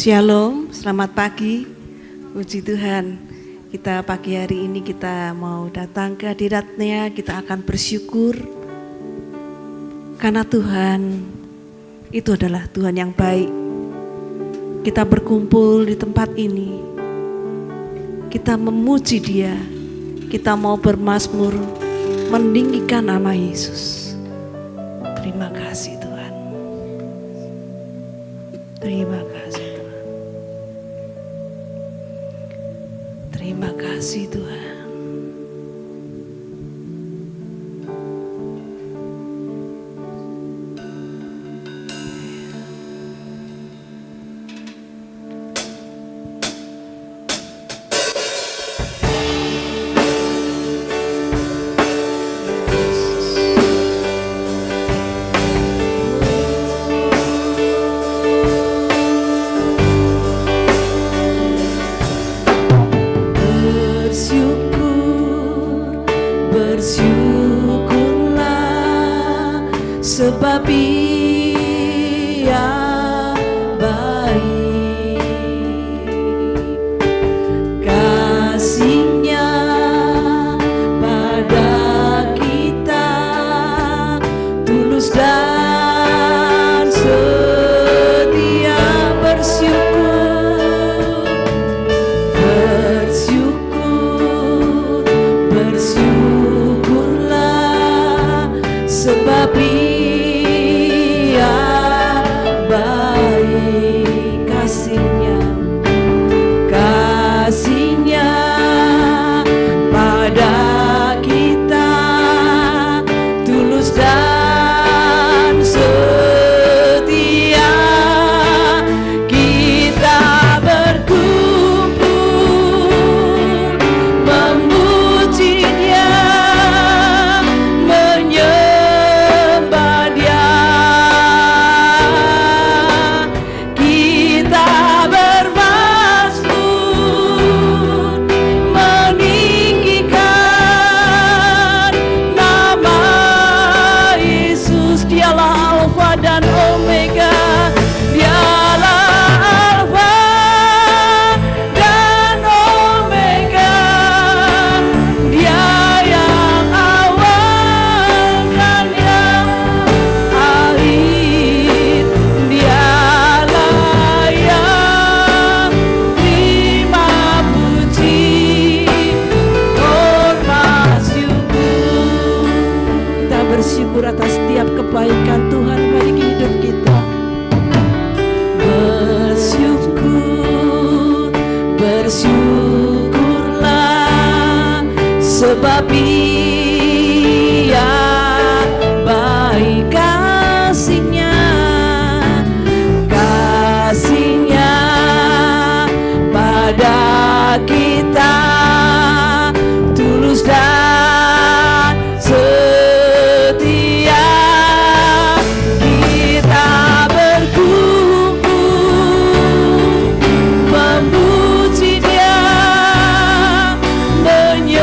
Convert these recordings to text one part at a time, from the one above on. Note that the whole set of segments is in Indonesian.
Shalom, selamat pagi. Puji Tuhan, kita pagi hari ini kita mau datang ke hadirat-Nya. Kita akan bersyukur karena Tuhan itu adalah Tuhan yang baik. Kita berkumpul di tempat ini, kita memuji Dia, kita mau bermazmur meninggikan nama Yesus. Terima kasih Tuhan. Terima kasih Tuhan. Terima kasih Tuhan. Bersyukurlah sebab Ia baik, kasih-Nya pada kita tulus dan setia. Bersyukurlah sebab Ia baik, kasih-Nya pada kita tulus dan setia. Kita berkumpul memuji Dia, menyembah Dia. Kita bermazmur meninggikan nama Yesus. Dialah Alfa dan Omega, Dialah Alfa dan Omega, Dia yang awal dan yang akhir. Dialah yang terima puji, hormat, syukur. Kita bersyukur atas setiap kebaikan Tuhan bagi hidup kita. Bersyukurlah sebab Ia baik, kasih-Nya pada kita tulus dan setia. Kita berkumpul memuji Dia, menyembah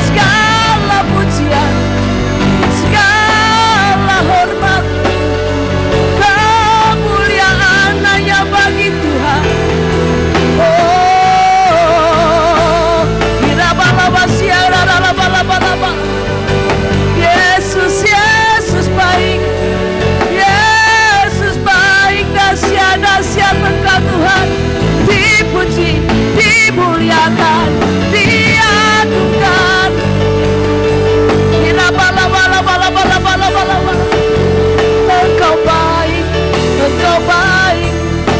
Segala pujian, segala hormat, kemuliaan hanya bagi Tuhan. Oh, Yesus, Yesus baik, Yesus baik, dahsyat Engkau Tuhan, dipuji, dimuliakan, diagungkan. Engkau baik, Engkau baik,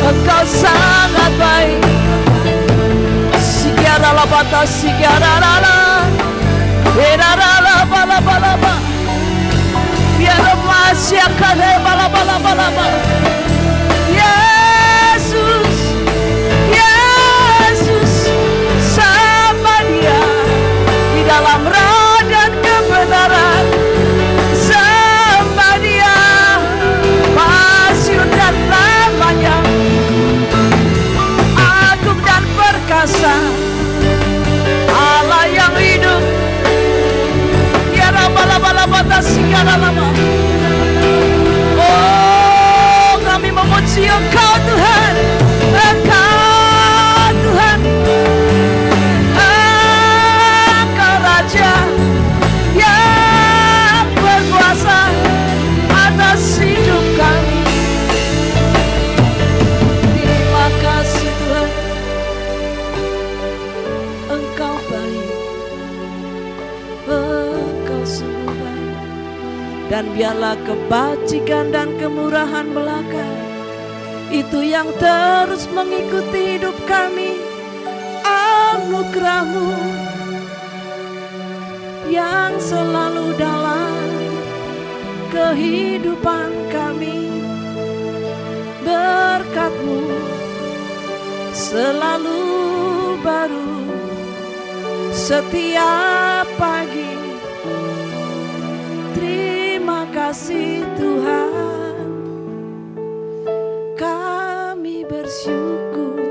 Engkau sangat baik. Sikiara bata, sikiara lala, erara bala, biar masih kade bala. Yesus, Yesus, sama Dia di dalam roh dan kebenaran. Sama Dia masyhur dan namanya agung dan perkasa, Allah yang hidup. Ya bala batas segala lama. Oh, kami memuji Engkau Tuhan, Engkau Tuhan, Engkau Raja yang berkuasa atas hidup kami. Terima kasih Tuhan, Engkau baik, Engkau sungguh baik. Dan biarlah kebajikan dan kemurahan belaka itu yang terus mengikuti hidup kami. Anugerah-Mu yang selalu dalam kehidupan kami, berkat-Mu selalu baru setiap pagi. Terima kasih Tuhan, kami bersyukur,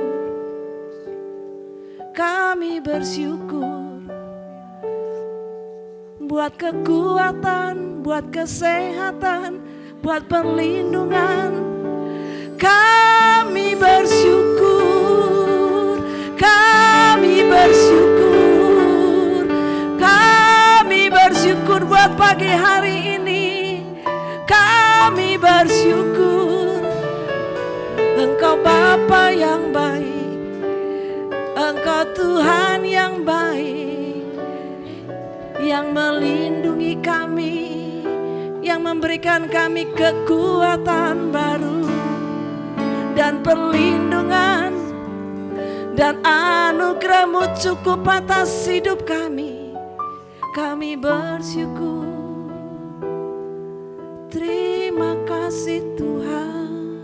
buat kekuatan, buat kesehatan, buat perlindungan. Kami bersyukur, buat pagi hari ini. Kami bersyukur, Engkau Bapa yang baik, Engkau Tuhan yang baik, yang melindungi kami, yang memberikan kami kekuatan baru dan perlindungan, dan anugerah-Mu cukup atas hidup kami. Kami bersyukur. Terima kasih Tuhan,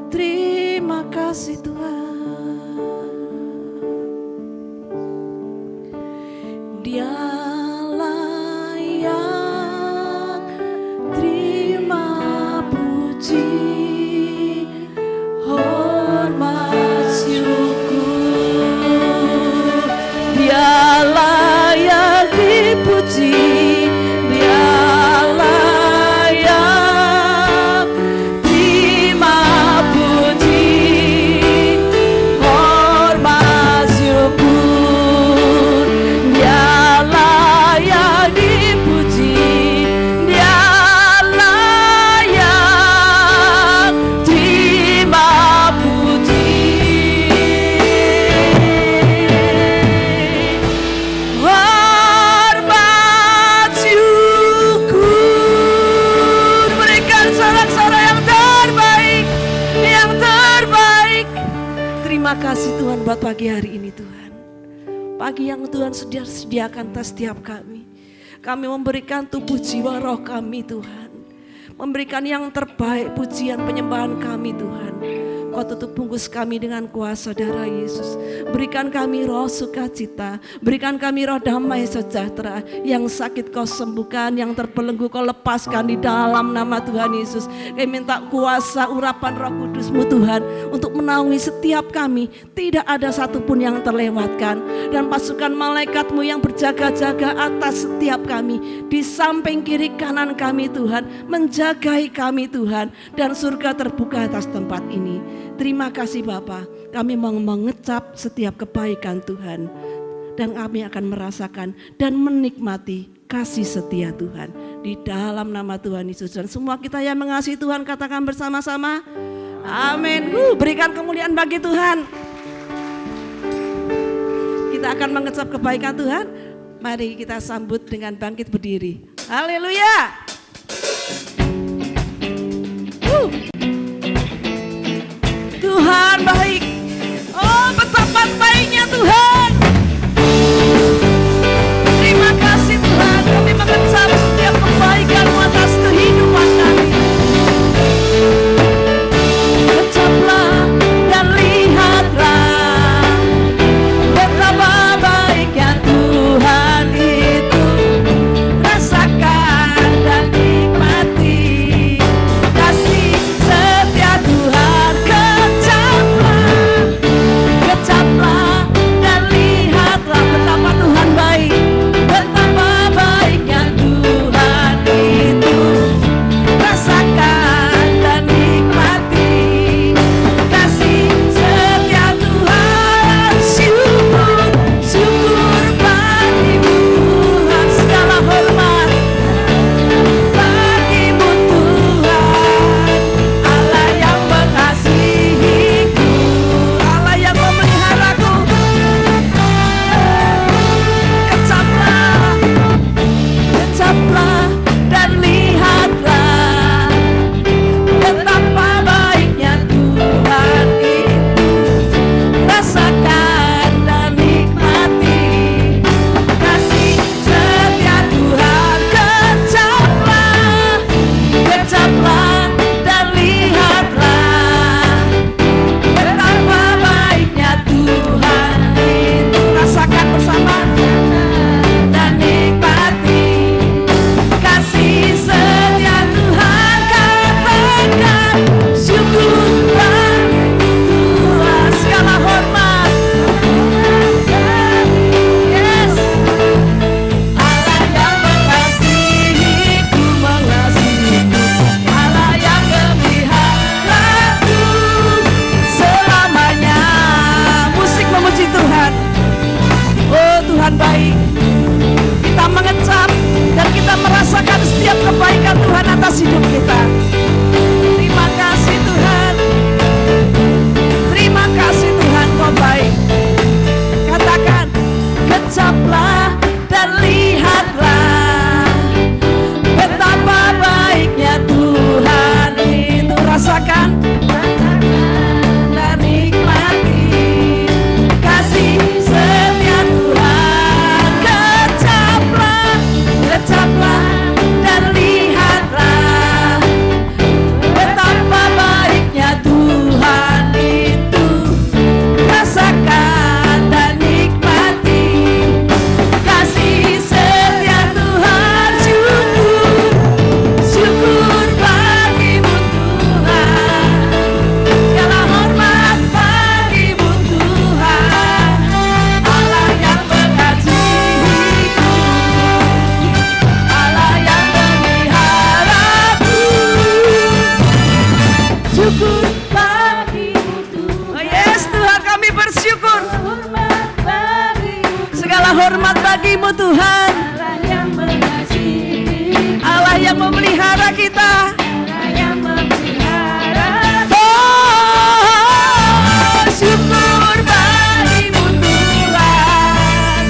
terima kasih Tuhan. Dialah yang terima puji, hormat, syukur. Dialah yang dipuji, Dialah yang terima puji, Terima kasih Tuhan buat pagi hari ini Tuhan. Pagi yang Tuhan sediakan atas setiap kami. Kami memberikan tubuh jiwa roh kami Tuhan. Memberikan yang terbaik pujian penyembahan kami Tuhan. Kau tutup bungkus kami dengan kuasa darah Yesus. Berikan kami roh sukacita. Berikan kami roh damai sejahtera. Yang sakit kau sembuhkan. Yang terbelenggu kau lepaskan di dalam nama Tuhan Yesus. Kami minta kuasa urapan roh kudus-Mu Tuhan. Untuk menaungi setiap kami. Tidak ada satupun yang terlewatkan. Dan pasukan malaikat-Mu yang berjaga-jaga atas setiap kami. Di samping kiri kanan kami Tuhan. Menjagai kami Tuhan. Dan surga terbuka atas tempat ini. Terima kasih Bapa, kami mau mengecap setiap kebaikan Tuhan. Dan kami akan merasakan dan menikmati kasih setia Tuhan. Di dalam nama Tuhan Yesus. Dan semua kita yang mengasihi Tuhan katakan bersama-sama. Amin. Berikan kemuliaan bagi Tuhan. Kita akan mengecap kebaikan Tuhan. Mari kita sambut dengan bangkit berdiri. Haleluya. Tuhan baik. Oh, betapa baiknya Tuhan. Terima kasih Tuhan, kami mengecap setiap kebaikan-Mu atas kehidupan kami. Kecaplah dan lihatlah betapa baiknya Tuhan itu. Rasakan dan nikmati kasih setia Tuhan. Kecaplah dan lihatlah betapa Tuhan baik, betapa baiknya Tuhan itu. Rasakan dan nikmati kasih setia Tuhan. Syukur, syukur bagi-Mu Tuhan, segala hormat bagi-Mu Tuhan. Allah yang mengasihiku, Allah yang memeliharaku. Kecaplah dan lihatlah betapa baiknya Tuhan itu. Rasakan dan nikmati kasih setia Tuhan. Kecaplah dan lihatlah betapa baiknya Tuhan itu. Rasakan bersama dan nikmati kasih setia Tuhan. Katakan syukur bagi Tuhan, segala hormat. Yes. Allah yang mengasihiku, Allah yang memeliharaku selamanya. Musik memuji Tuhan. Oh Tuhan baik. Kita mengecap dan kita merasakan setiap kebaikan Tuhan atas hidup kita. Terima kasih Tuhan. Terima kasih Tuhan, Kau baik. Katakan, kecaplah dan lihatlah betapa baiknya Tuhan itu. Rasakan dan nikmati kasih setia Tuhan. Kecaplah dan lihatlah betapa baiknya Tuhan itu. Rasakan dan nikmati kasih setia Tuhan. Syukur bagi-Mu Tuhan, segala hormat bagi-Mu Tuhan. Allah yang mengasihiku, Allah yang memeliharaku. Syukur bagi-Mu Tuhan. Oh yes Tuhan, kami bersyukur. Segala hormat bagi-Mu Tuhan. Allah yang mengasihi, Allah yang memelihara kita. Allah yang memelihara. Oh, syukur bagi-Mu Tuhan.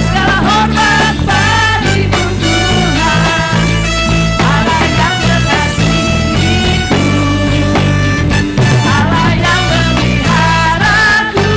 Segala hormat bagi-Mu Tuhan. Allah yang mengasihiku, Allah yang memeliharaku.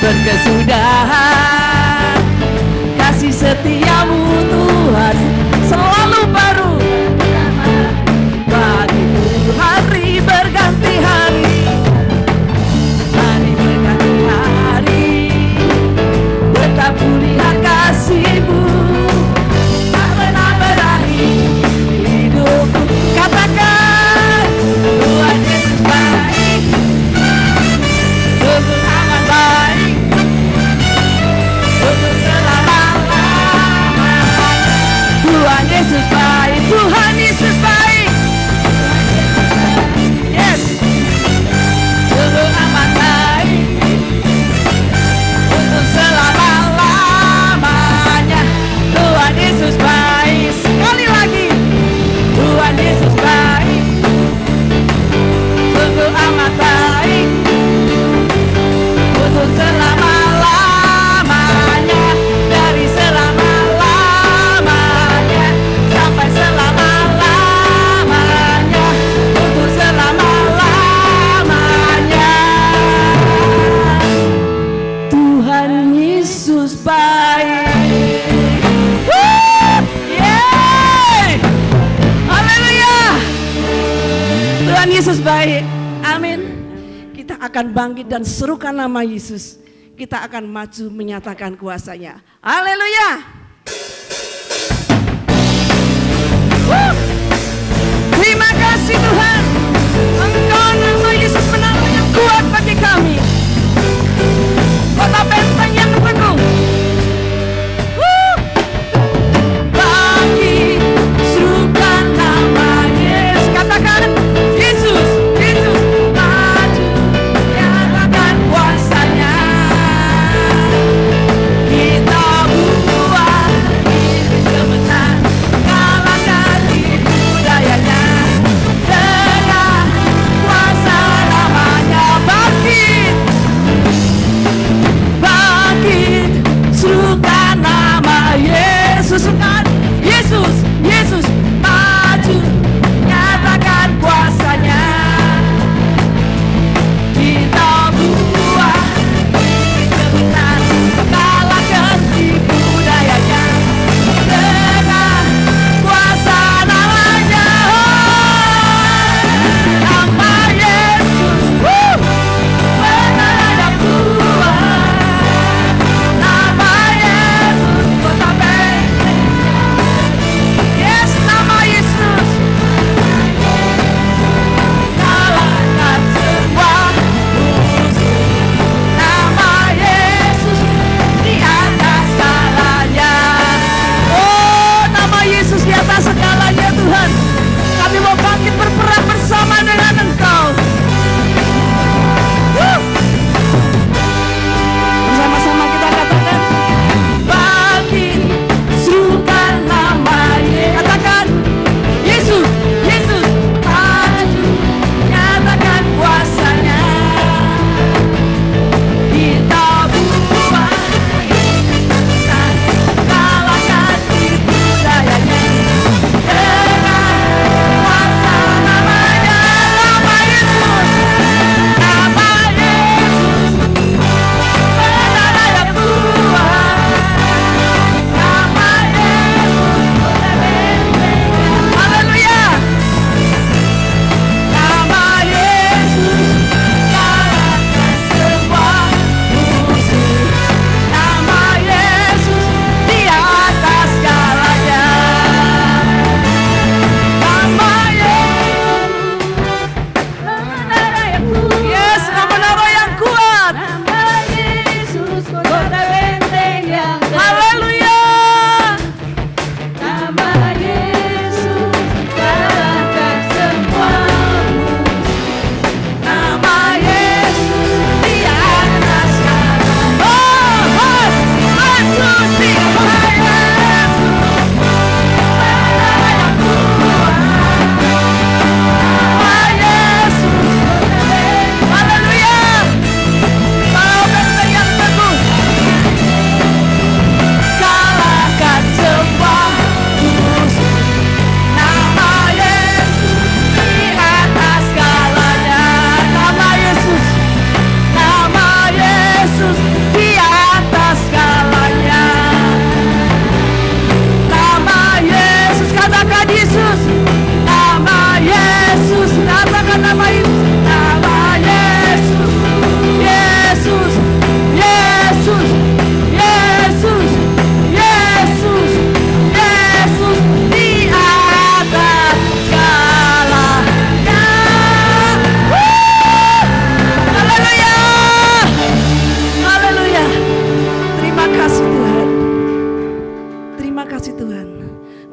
berkesudahan. Kasih setiamu Tuhan selalu baru. Bagiku hari berganti hari, hari berganti hari, tetap kulihat kasih-Mu tak pernah berakhir hidupku. Katakan Tuhan Yesus baik, sungguh amat baik, untuk selama-lamanya. Tuhan Yesus baik, Tuhan Yesus baik. Yes, sungguh amat baik, untuk selama-lamanya. Tuhan Yesus baik. Sekali lagi, Tuhan Yesus baik, sungguh amat baik, untuk selama-lamanya. Dari selama-lamanya sampai selama-lamanya, untuk selama-lamanya. Tuhan Yesus baik. Woo! Yeay! Haleluya! Tuhan Yesus baik. Amin. Kita akan bangkit dan serukan nama Yesus. Kita akan maju menyatakan kuasa-Nya. Haleluya! Woo! Terima kasih Tuhan. Engkau nama Yesus penolong yang kuat bagi kami. Kota benteng yang teguh. Woo! Bangkit, serukan nama Yesus. Katakan Yesus, Yesus maju, nyatakan kuasa-Nya. Kita buat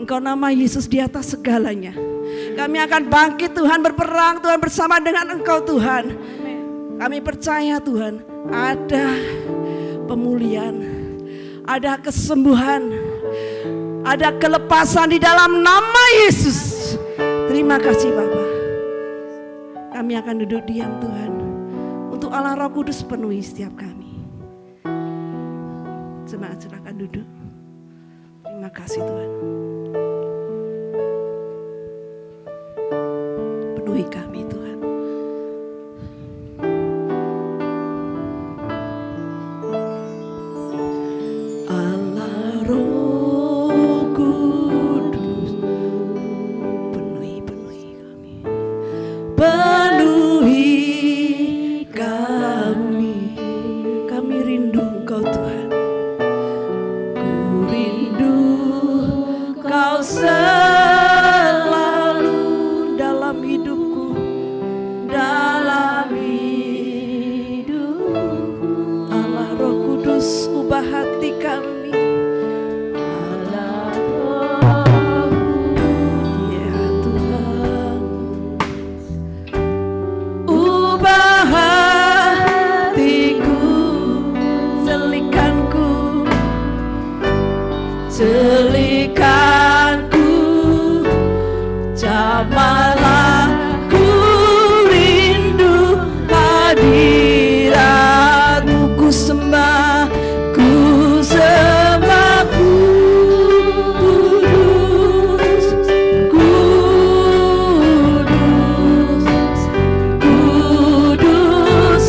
Engkau nama Yesus di atas segalanya. Kami akan bangkit Tuhan, berperang Tuhan bersama dengan Engkau Tuhan. Kami percaya Tuhan ada pemulihan, ada kesembuhan, ada kelepasan di dalam nama Yesus. Terima kasih Bapa. Kami akan duduk diam Tuhan. Untuk Allah Roh Kudus penuhi setiap kami. Jemaat silakan duduk. Terima kasih Tuhan. Penuhi kami Tuhan. Allah Roh Kudus penuhi kami. Penuhi kami. Kami rindu Engkau Tuhan. Ku rindu Kau selalu dalam hidupku, dalam hidupku. Allah Roh Kudus ubah hati kami. Allah Roh Kudus, ya Tuhan, ubah hatiku, celikanku, jamalah ku rindu hadirat-Mu. Ku sembah Kudus,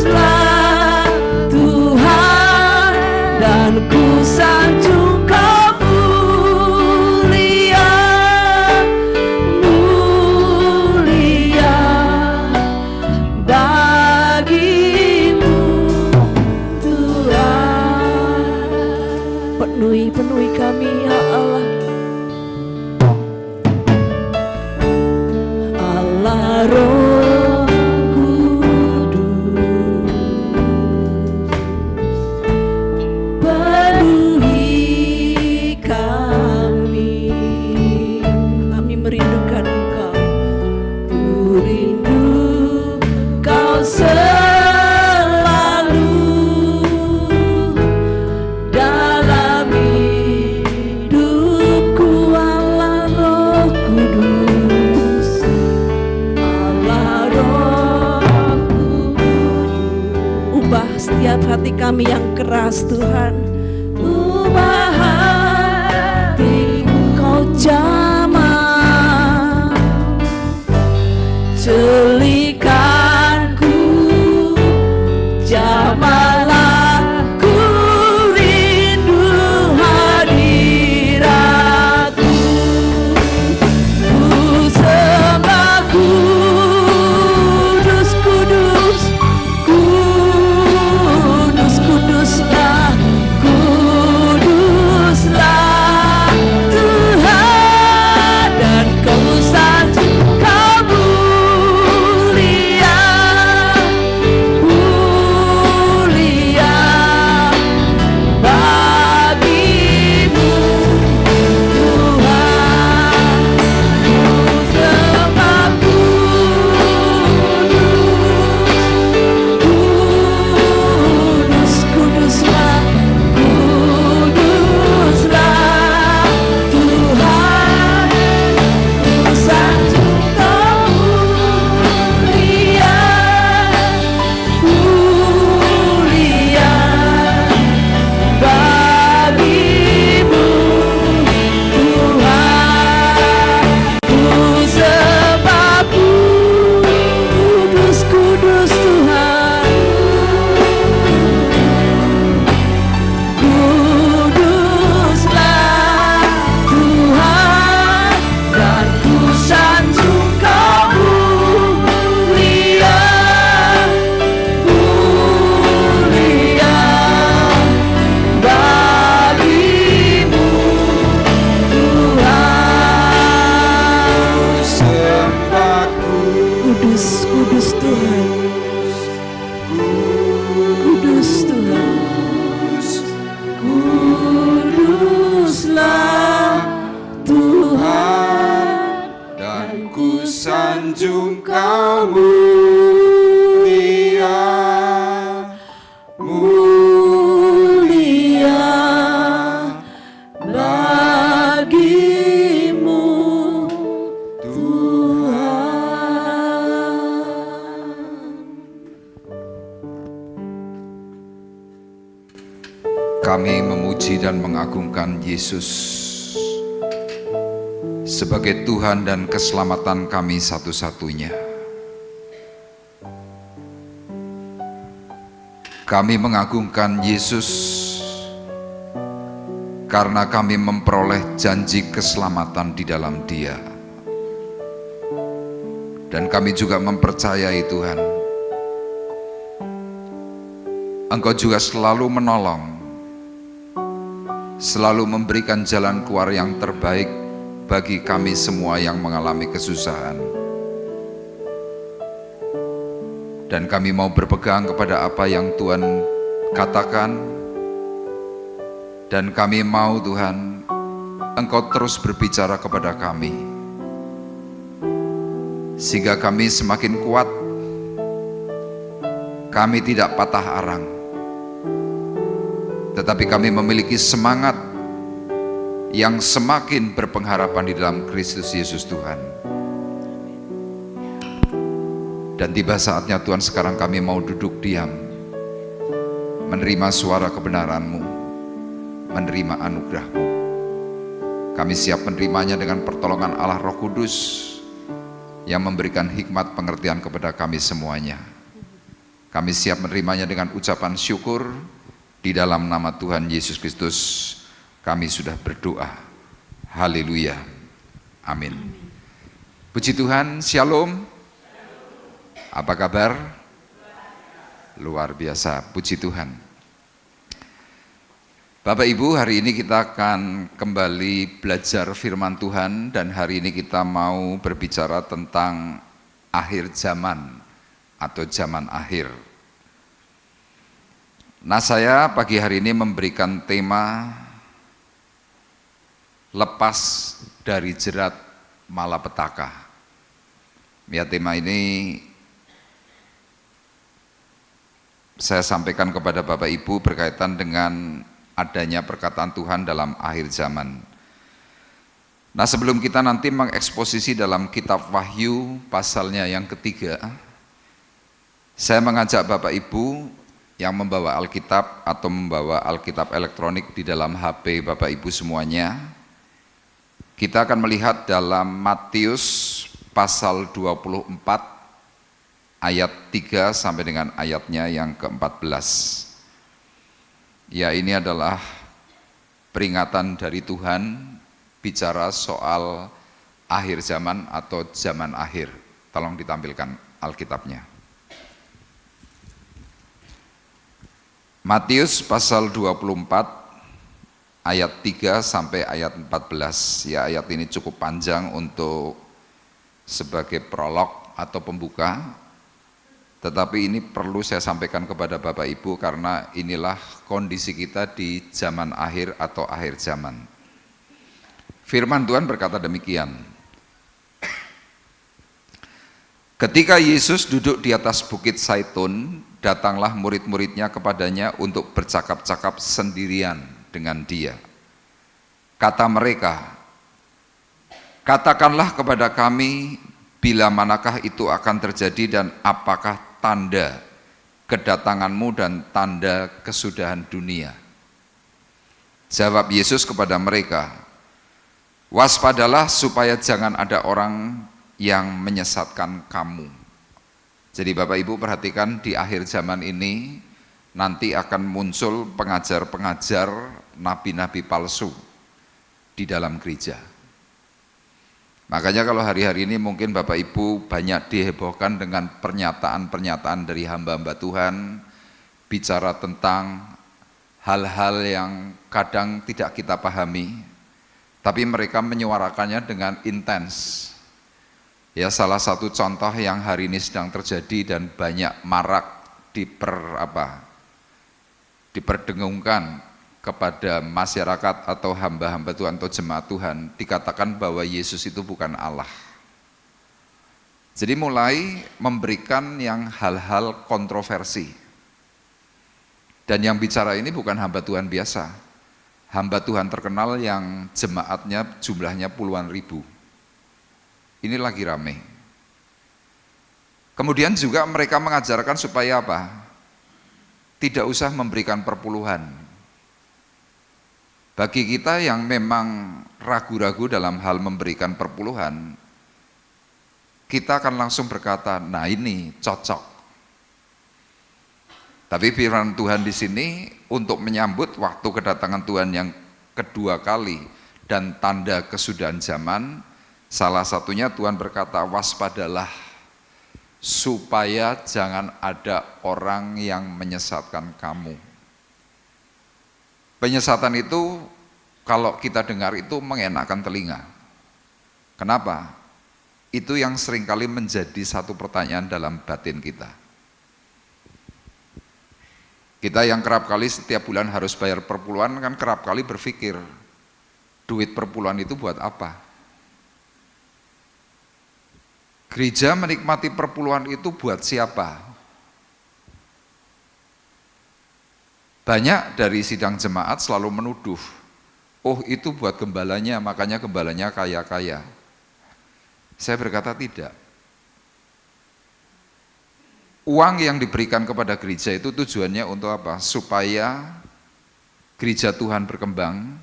Kuduslah Tuhan, dan ku sanjung Kau mulia bagimu Tuhan. Penuhi kami ya Allah. Allah Roh Kudus, penuhi kami. Kami merindukan Engkau. Ku rindu Kau selalu dalam hidupku. Allah Roh Kudus, Allah Roh Kudus, ubah setiap hati kami yang keras Tuhan. Ubah hati Kau jamah, celikanku, jamalah ku rindu hadirat-Mu. Ku sembah Kudus, Kudus, Kudus, Kuduslah, sanjung Kau mulia, mulia bagimu Tuhan. Kami memuji dan mengagungkan Yesus sebagai Tuhan dan keselamatan kami satu-satunya. Kami mengagungkan Yesus karena kami memperoleh janji keselamatan di dalam Dia. Dan kami juga mempercayai Tuhan, Engkau juga selalu menolong, selalu memberikan jalan keluar yang terbaik bagi kami semua yang mengalami kesusahan. Dan kami mau berpegang kepada apa yang Tuhan katakan, dan kami mau Tuhan, Engkau terus berbicara kepada kami, sehingga kami semakin kuat, kami tidak patah arang, tetapi kami memiliki semangat yang semakin berpengharapan di dalam Kristus Yesus Tuhan. Dan tiba saatnya Tuhan, sekarang kami mau duduk diam, menerima suara kebenaran-Mu, menerima anugerah-Mu. Kami siap menerimanya dengan pertolongan Allah Roh Kudus yang memberikan hikmat pengertian kepada kami semuanya. Kami siap menerimanya dengan ucapan syukur. Di dalam nama Tuhan Yesus Kristus kami sudah berdoa. Haleluya. Amin. Puji Tuhan, Shalom. Apa kabar? Luar biasa, puji Tuhan. Bapak Ibu, hari ini kita akan kembali belajar firman Tuhan, dan hari ini kita mau berbicara tentang akhir zaman atau zaman akhir. Nah, saya pagi hari ini memberikan tema lepas dari jerat malapetaka. Ya, tema ini saya sampaikan kepada Bapak Ibu berkaitan dengan adanya perkataan Tuhan dalam akhir zaman. Nah, sebelum kita nanti mengeksposisi dalam kitab Wahyu pasalnya yang ketiga, saya mengajak Bapak Ibu yang membawa Alkitab atau membawa Alkitab elektronik di dalam HP Bapak Ibu semuanya, kita akan melihat dalam Matius pasal 24 ayat 3 sampai dengan ayatnya yang ke-14. Ya, ini adalah peringatan dari Tuhan bicara soal akhir zaman atau zaman akhir. Tolong ditampilkan Alkitabnya. Matius pasal 24 ayat 3 sampai ayat 14. Ya, ayat ini cukup panjang untuk sebagai prolog atau pembuka, tetapi ini perlu saya sampaikan kepada Bapak Ibu karena inilah kondisi kita di zaman akhir atau akhir zaman. Firman Tuhan berkata demikian. Ketika Yesus duduk di atas bukit Zaitun, datanglah murid-muridnya kepadanya untuk bercakap-cakap sendirian dengan dia. Kata mereka, "Katakanlah kepada kami, bila manakah itu akan terjadi dan apakah tanda kedatanganmu dan tanda kesudahan dunia?" Jawab Yesus kepada mereka, "Waspadalah supaya jangan ada orang yang menyesatkan kamu." Jadi Bapak Ibu perhatikan, di akhir zaman ini nanti akan muncul pengajar-pengajar, nabi-nabi palsu di dalam gereja. Makanya kalau hari-hari ini mungkin Bapak Ibu banyak dihebohkan dengan pernyataan-pernyataan dari hamba-hamba Tuhan, bicara tentang hal-hal yang kadang tidak kita pahami, tapi mereka menyuarakannya dengan intens. Ya, salah satu contoh yang hari ini sedang terjadi dan banyak marak diperdengungkan kepada masyarakat atau hamba-hamba Tuhan atau jemaat Tuhan, dikatakan bahwa Yesus itu bukan Allah. Jadi mulai memberikan yang hal-hal kontroversi. Dan yang bicara ini bukan hamba Tuhan biasa. Hamba Tuhan terkenal yang jemaatnya jumlahnya puluhan ribu. Ini lagi rame. Kemudian juga mereka mengajarkan supaya apa? Tidak usah memberikan perpuluhan. Bagi kita yang memang ragu-ragu dalam hal memberikan perpuluhan, kita akan langsung berkata, nah ini cocok. Tapi firman Tuhan di sini untuk menyambut waktu kedatangan Tuhan yang kedua kali dan tanda kesudahan zaman, salah satunya Tuhan berkata, waspadalah supaya jangan ada orang yang menyesatkan kamu. Penyesatan itu kalau kita dengar itu mengenakkan telinga. Kenapa? Itu yang seringkali menjadi satu pertanyaan dalam batin kita. Kita yang kerap kali setiap bulan harus bayar perpuluhan kan kerap kali berpikir, duit perpuluhan itu buat apa? Gereja menikmati perpuluhan itu buat siapa? Banyak dari sidang jemaat selalu menuduh, oh itu buat gembalanya, makanya gembalanya kaya-kaya. Saya berkata tidak. Uang yang diberikan kepada gereja itu tujuannya untuk apa? Supaya gereja Tuhan berkembang,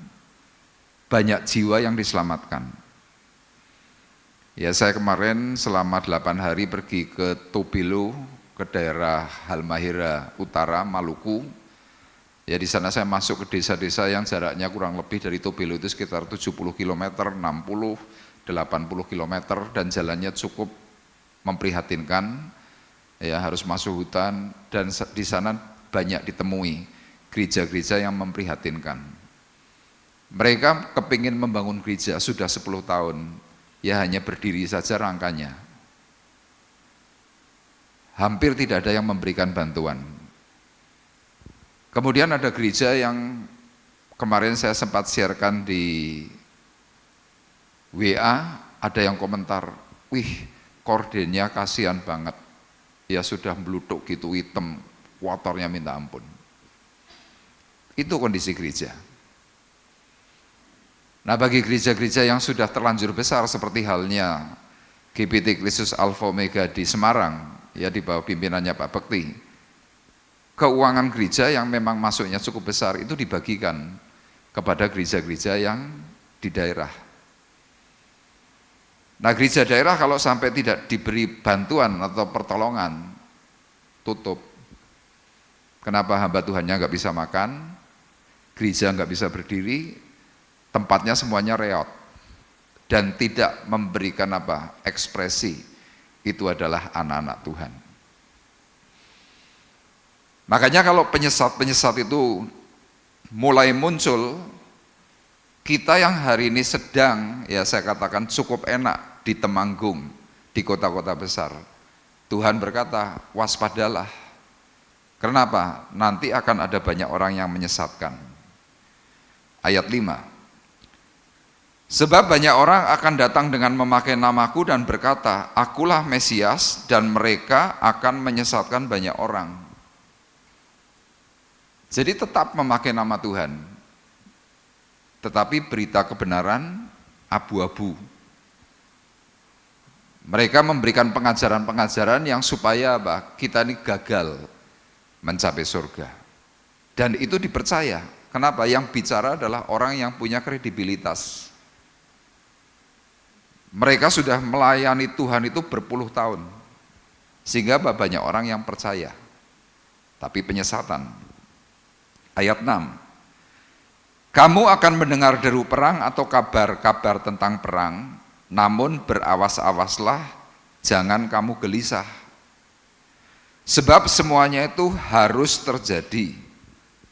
banyak jiwa yang diselamatkan. Ya saya kemarin selama 8 hari pergi ke Tobelo, ke daerah Halmahera Utara, Maluku. Ya di sana saya masuk ke desa-desa yang jaraknya kurang lebih dari Tobelo itu sekitar 70 km, 60, 80 km dan jalannya cukup memprihatinkan. Ya harus masuk hutan dan di sana banyak ditemui gereja-gereja yang memprihatinkan. Mereka kepingin membangun gereja sudah 10 tahun, ya hanya berdiri saja rangkanya. Hampir tidak ada yang memberikan bantuan. Kemudian ada gereja yang kemarin saya sempat sharekan di WA, ada yang komentar, wih kordennya kasihan banget. Ya sudah melutuk gitu hitam, kotornya minta ampun. Itu kondisi gereja. Nah bagi gereja-gereja yang sudah terlanjur besar seperti halnya GBT Kristus Alpha Omega di Semarang, ya di bawah pimpinannya Pak Bekti, keuangan gereja yang memang masuknya cukup besar itu dibagikan kepada gereja-gereja yang di daerah. Nah gereja daerah kalau sampai tidak diberi bantuan atau pertolongan, tutup. Kenapa hamba Tuhannya nggak bisa makan, gereja nggak bisa berdiri, tempatnya semuanya reot dan tidak memberikan apa ekspresi. Itu adalah anak-anak Tuhan. Makanya kalau penyesat-penyesat itu mulai muncul, kita yang hari ini sedang, ya saya katakan cukup enak di Temanggung, di kota-kota besar. Tuhan berkata, waspadalah. Kenapa? Nanti akan ada banyak orang yang menyesatkan. Ayat 5. Sebab banyak orang akan datang dengan memakai namaku dan berkata, akulah Mesias, dan mereka akan menyesatkan banyak orang. Jadi tetap memakai nama Tuhan, tetapi berita kebenaran abu-abu. Mereka memberikan pengajaran-pengajaran yang supaya apa? Kita ini gagal mencapai surga. Dan itu dipercaya. Kenapa? Yang bicara adalah orang yang punya kredibilitas. Mereka sudah melayani Tuhan itu berpuluh tahun. Sehingga banyak orang yang percaya. Tapi penyesatan. Ayat 6. Kamu akan mendengar deru perang atau kabar-kabar tentang perang, namun berawas-awaslah, jangan kamu gelisah. Sebab semuanya itu harus terjadi,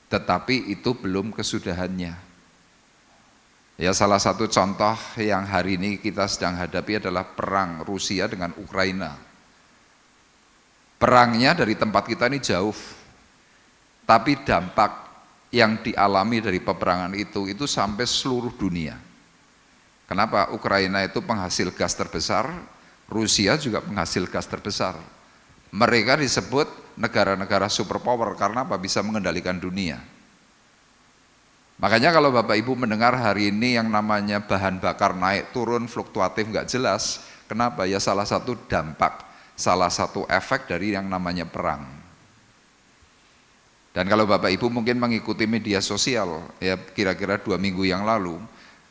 tetapi itu belum kesudahannya. Ya salah satu contoh yang hari ini kita sedang hadapi adalah perang Rusia dengan Ukraina. Perangnya dari tempat kita ini jauh, tapi dampak yang dialami dari peperangan itu sampai seluruh dunia. Kenapa? Ukraina itu penghasil gas terbesar, Rusia juga penghasil gas terbesar. Mereka disebut negara-negara superpower karena apa? Bisa mengendalikan dunia. Makanya kalau Bapak Ibu mendengar hari ini yang namanya bahan bakar naik turun fluktuatif nggak jelas, kenapa? Ya salah satu dampak, salah satu efek dari yang namanya perang. Dan kalau Bapak Ibu mungkin mengikuti media sosial, ya kira-kira 2 minggu yang lalu,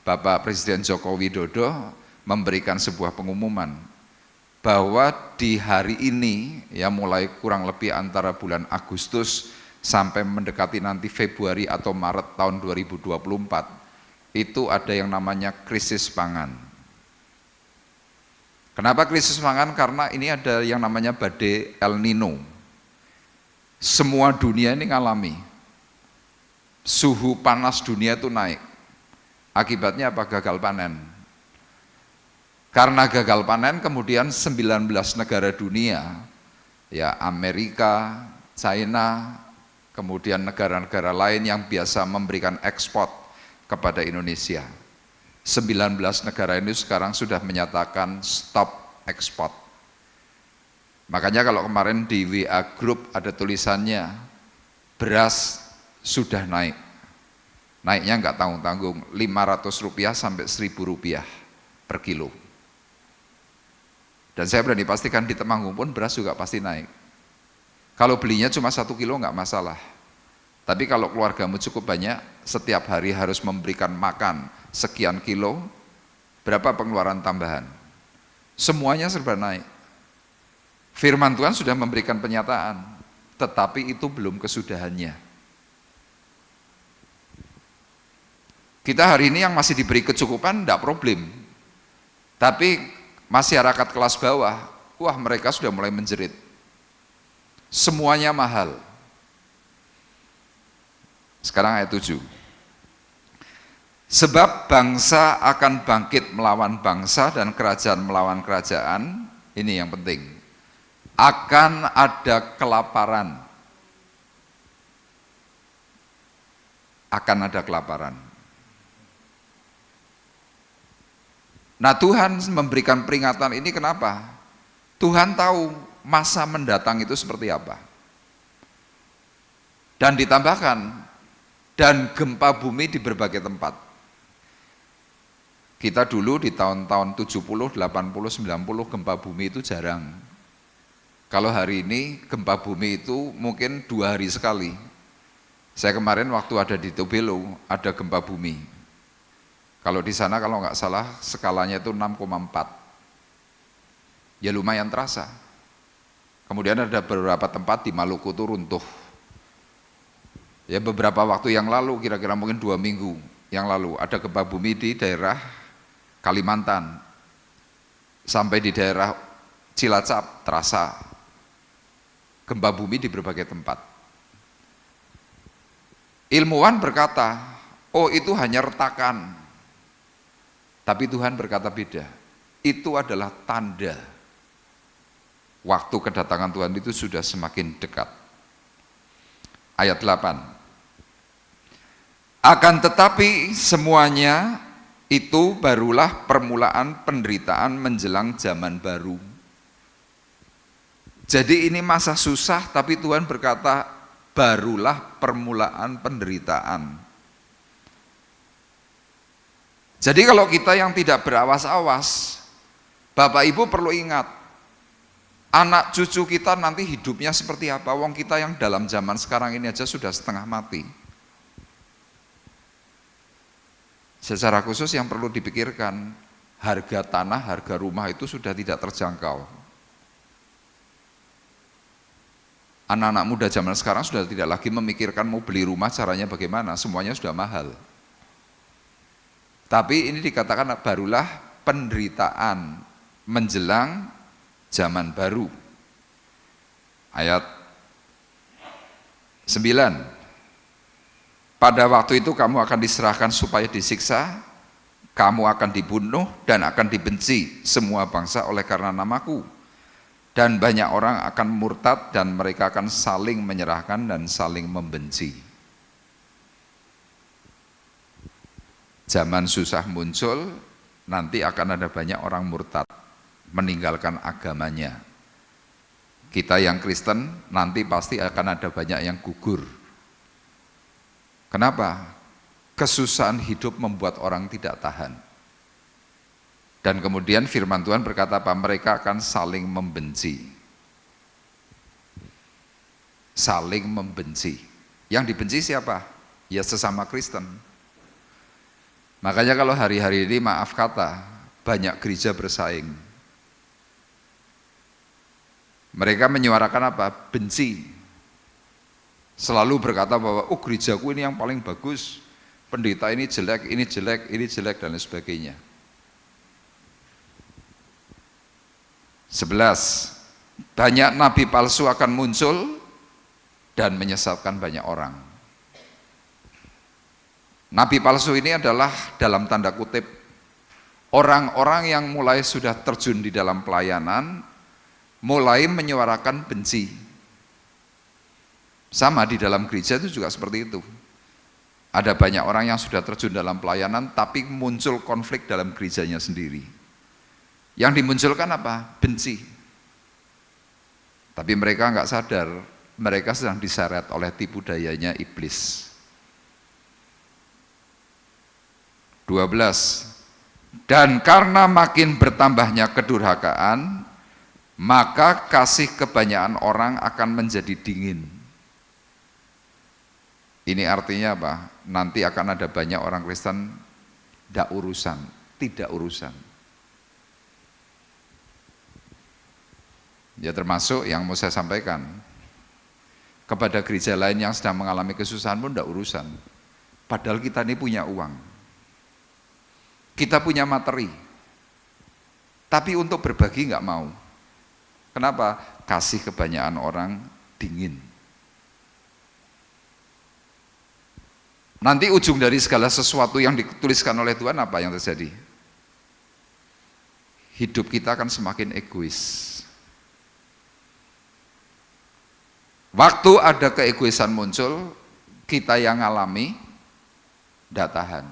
Bapak Presiden Joko Widodo memberikan sebuah pengumuman bahwa di hari ini, ya mulai kurang lebih antara bulan Agustus sampai mendekati nanti Februari atau Maret tahun 2024, itu ada yang namanya krisis pangan. Kenapa krisis pangan? Karena ini ada yang namanya badai El Nino. Semua dunia ini ngalami. Suhu panas dunia itu naik. Akibatnya apa? Gagal panen. Karena gagal panen kemudian 19 negara dunia, ya Amerika, China, kemudian negara-negara lain yang biasa memberikan ekspor kepada Indonesia. 19 negara ini sekarang sudah menyatakan stop ekspor. Makanya kalau kemarin di WA Group ada tulisannya, beras sudah naik. Naiknya nggak tanggung-tanggung, Rp500 sampai Rp1.000 per kilo. Dan saya berani pastikan di Temanggung pun beras juga pasti naik. Kalau belinya cuma 1 kilo nggak masalah. Tapi kalau keluargamu cukup banyak, setiap hari harus memberikan makan sekian kilo, berapa pengeluaran tambahan? Semuanya serba naik. Firman Tuhan sudah memberikan penyataan, tetapi itu belum kesudahannya. Kita hari ini yang masih diberi kecukupan, tidak problem. Tapi masyarakat kelas bawah, wah mereka sudah mulai menjerit. Semuanya mahal. Sekarang ayat 7. Sebab bangsa akan bangkit melawan bangsa dan kerajaan melawan kerajaan, ini yang penting. Akan ada kelaparan. Akan ada kelaparan. Nah Tuhan memberikan peringatan ini kenapa? Tuhan tahu masa mendatang itu seperti apa. Dan ditambahkan, dan gempa bumi di berbagai tempat. Kita dulu di tahun-tahun 70, 80, 90 gempa bumi itu jarang. Kalau hari ini gempa bumi itu mungkin 2 hari sekali. Saya kemarin waktu ada di Tobelo, ada gempa bumi. Kalau di sana kalau nggak salah skalanya itu 6,4. Ya lumayan terasa. Kemudian ada beberapa tempat di Maluku itu runtuh. Ya beberapa waktu yang lalu, kira-kira mungkin 2 minggu yang lalu, ada gempa bumi di daerah Kalimantan. Sampai di daerah Cilacap terasa. Gempa bumi di berbagai tempat. Ilmuwan berkata, oh itu hanya retakan. Tapi Tuhan berkata beda. Itu adalah tanda. Waktu kedatangan Tuhan itu sudah semakin dekat. Ayat 8. Akan tetapi semuanya itu barulah permulaan penderitaan menjelang zaman baru. Jadi ini masa susah, tapi Tuhan berkata, barulah permulaan penderitaan. Jadi kalau kita yang tidak berawas-awas, Bapak Ibu perlu ingat, anak cucu kita nanti hidupnya seperti apa? Wong kita yang dalam zaman sekarang ini aja sudah setengah mati. Secara khusus yang perlu dipikirkan, harga tanah, harga rumah itu sudah tidak terjangkau. Anak-anak muda zaman sekarang sudah tidak lagi memikirkan mau beli rumah caranya bagaimana, semuanya sudah mahal. Tapi ini dikatakan barulah penderitaan menjelang zaman baru. Ayat 9. Pada waktu itu kamu akan diserahkan supaya disiksa, kamu akan dibunuh dan akan dibenci semua bangsa oleh karena namaku. Dan banyak orang akan murtad dan mereka akan saling menyerahkan dan saling membenci. Zaman susah muncul, nanti akan ada banyak orang murtad. meninggalkan agamanya. Kita yang Kristen nanti pasti akan ada banyak yang gugur. Kenapa? Kesusahan hidup membuat orang tidak tahan. Dan kemudian firman Tuhan berkata apa? Mereka akan saling membenci. Saling membenci. Yang dibenci siapa? Ya sesama Kristen. Makanya kalau hari-hari ini maaf kata, banyak gereja bersaing. Mereka menyuarakan apa? Benci. Selalu berkata bahwa gerejaku ini yang paling bagus, pendeta ini jelek, ini jelek, ini jelek, dan lain sebagainya. 11. Banyak nabi palsu akan muncul dan menyesatkan banyak orang. Nabi palsu ini adalah dalam tanda kutip orang-orang yang mulai sudah terjun di dalam pelayanan, mulai menyuarakan benci. Sama di dalam gereja itu juga seperti itu. Ada banyak orang yang sudah terjun dalam pelayanan tapi muncul konflik dalam gerejanya sendiri. Yang dimunculkan apa? Benci. Tapi mereka nggak sadar, mereka sedang diseret oleh tipu dayanya iblis. 12. Dan karena makin bertambahnya kedurhakaan, maka kasih kebanyakan orang akan menjadi dingin. Ini artinya apa? Nanti akan ada banyak orang Kristen tidak urusan. Ya termasuk yang mau saya sampaikan, kepada gereja lain yang sedang mengalami kesusahan pun tidak urusan. Padahal kita ini punya uang, kita punya materi, tapi untuk berbagi nggak mau. Kenapa? Kasih kebanyakan orang dingin. Nanti ujung dari segala sesuatu yang dituliskan oleh Tuhan apa yang terjadi? Hidup kita akan semakin egois. Waktu ada keegoisan muncul, kita yang ngalami tidak tahan.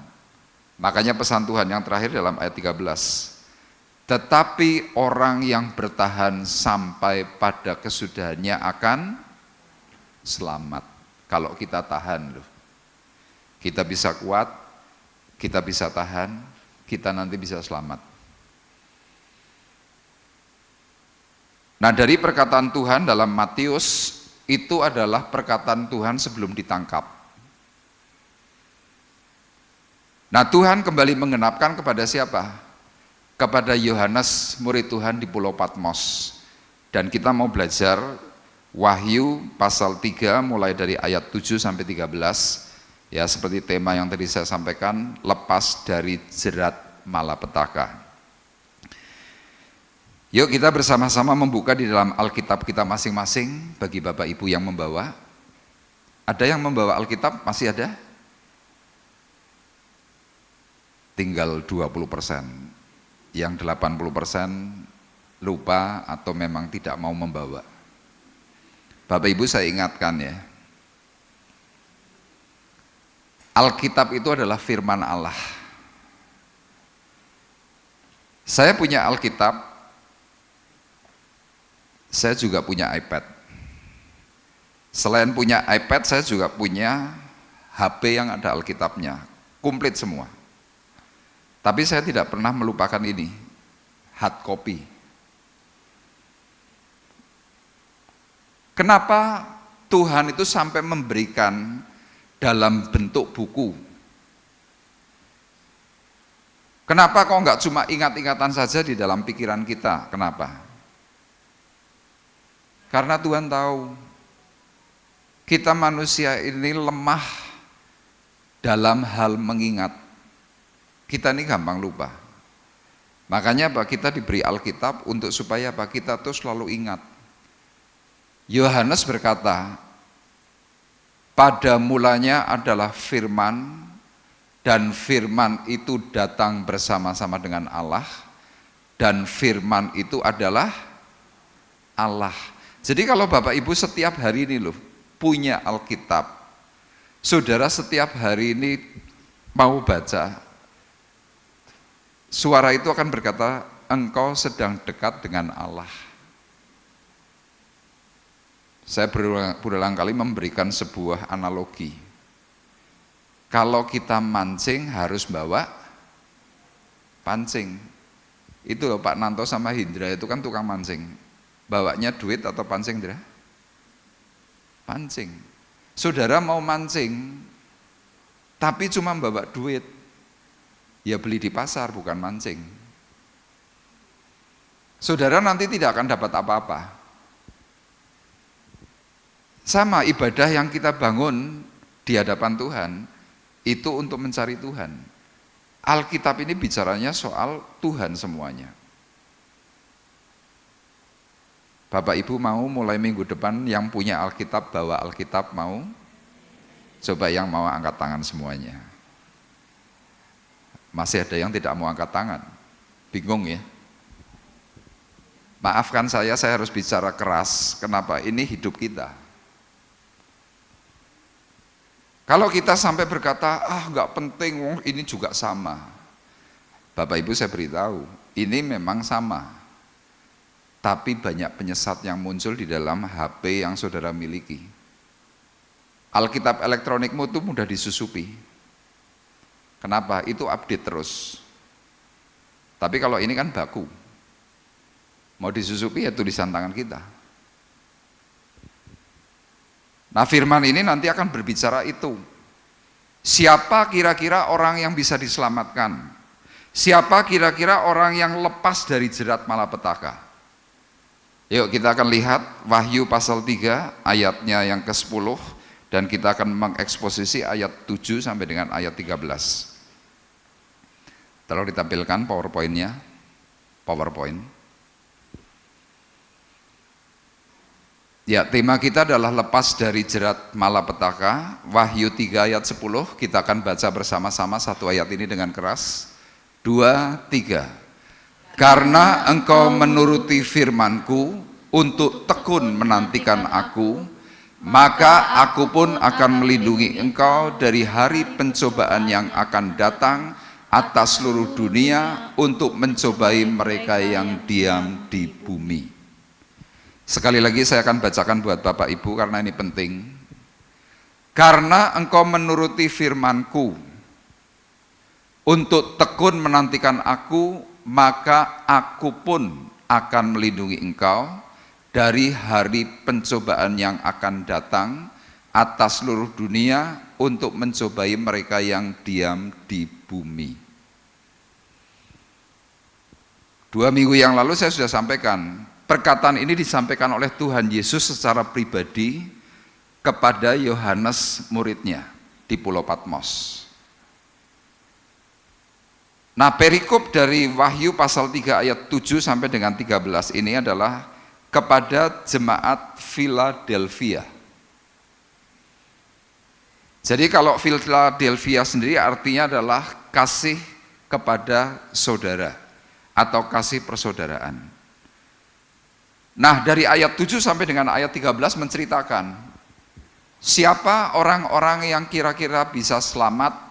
Makanya pesan Tuhan yang terakhir dalam ayat 13. Tetapi orang yang bertahan sampai pada kesudahannya akan selamat. Kalau kita tahan loh. Kita bisa kuat, kita bisa tahan, kita nanti bisa selamat. Nah dari perkataan Tuhan dalam Matius, itu adalah perkataan Tuhan sebelum ditangkap. Nah Tuhan kembali mengenapkan kepada siapa? Kepada Yohanes murid Tuhan di Pulau Patmos. Dan kita mau belajar Wahyu pasal 3 mulai dari ayat 7 sampai 13. Ya seperti tema yang tadi saya sampaikan, lepas dari jerat malapetaka. Yuk kita bersama-sama membuka di dalam Alkitab kita masing-masing. Bagi Bapak Ibu yang membawa, ada yang membawa Alkitab? Masih ada? Tinggal 20%. Yang 80% lupa atau memang tidak mau membawa. Bapak Ibu saya ingatkan ya, Alkitab itu adalah firman Allah. Saya punya Alkitab, saya juga punya iPad. Selain punya iPad, saya juga punya HP yang ada Alkitabnya, komplit semua. Tapi saya tidak pernah melupakan ini, hard copy. Kenapa Tuhan itu sampai memberikan dalam bentuk buku? Kenapa kok enggak cuma ingat-ingatan saja di dalam pikiran kita? Kenapa? Karena Tuhan tahu kita manusia ini lemah dalam hal mengingat. Kita ini gampang lupa. Makanya apa? Kita diberi Alkitab untuk supaya apa? Kita tuh selalu ingat. Yohanes berkata, pada mulanya adalah firman, dan firman itu datang bersama-sama dengan Allah, dan firman itu adalah Allah. Jadi kalau Bapak Ibu setiap hari ini loh punya Alkitab, saudara setiap hari ini mau baca, suara itu akan berkata, engkau sedang dekat dengan Allah. Saya berulang kali memberikan sebuah analogi. Kalau kita mancing harus bawa pancing. Itu loh Pak Nanto sama Hindra itu kan tukang mancing. Bawanya duit atau pancing, Indra? Pancing. Saudara mau mancing, tapi cuma bawa duit. Ya beli di pasar, bukan mancing. Saudara nanti tidak akan dapat apa-apa. Sama ibadah yang kita bangun di hadapan Tuhan, itu untuk mencari Tuhan. Alkitab ini bicaranya soal Tuhan semuanya. Bapak Ibu mau mulai minggu depan yang punya Alkitab, bawa Alkitab mau? Coba yang mau angkat tangan semuanya. Masih ada yang tidak mau angkat tangan. Bingung ya? Maafkan saya harus bicara keras. Kenapa? Ini hidup kita. Kalau kita sampai berkata, nggak penting, ini juga sama. Bapak Ibu saya beritahu, ini memang sama. Tapi banyak penyesat yang muncul di dalam HP yang saudara miliki. Alkitab elektronikmu itu mudah disusupi. Kenapa? Itu update terus. Tapi kalau ini kan baku. Mau disusupi ya tulisan tangan kita. Nah firman ini nanti akan berbicara itu. Siapa kira-kira orang yang bisa diselamatkan? Siapa kira-kira orang yang lepas dari jerat malapetaka? Yuk kita akan lihat Wahyu pasal 3 ayatnya yang ke-10 dan kita akan mengeksposisi ayat 7 sampai dengan ayat 13. Tolong ditampilkan PowerPoint-nya. PowerPoint. Ya, tema kita adalah lepas dari jerat malapetaka. Wahyu 3 ayat 10, kita akan baca bersama-sama satu ayat ini dengan keras. 2, 3. Karena engkau menuruti firman-Ku untuk tekun menantikan Aku, maka Aku pun akan melindungi engkau dari hari pencobaan yang akan datang atas seluruh dunia untuk mencobai mereka yang diam di bumi. Sekali lagi saya akan bacakan buat Bapak Ibu karena ini penting. Karena engkau menuruti firman-Ku untuk tekun menantikan Aku, maka Aku pun akan melindungi engkau dari hari pencobaan yang akan datang atas seluruh dunia untuk mencobai mereka yang diam di bumi. 2 minggu yang lalu saya sudah sampaikan, perkataan ini disampaikan oleh Tuhan Yesus secara pribadi kepada Yohanes muridnya di Pulau Patmos. Nah, perikop dari Wahyu pasal 3 ayat 7 sampai dengan 13 ini adalah kepada jemaat Philadelphia. Jadi kalau Philadelphia sendiri artinya adalah kasih kepada saudara atau kasih persaudaraan. Nah, dari ayat 7 sampai dengan ayat 13 menceritakan siapa orang-orang yang kira-kira bisa selamat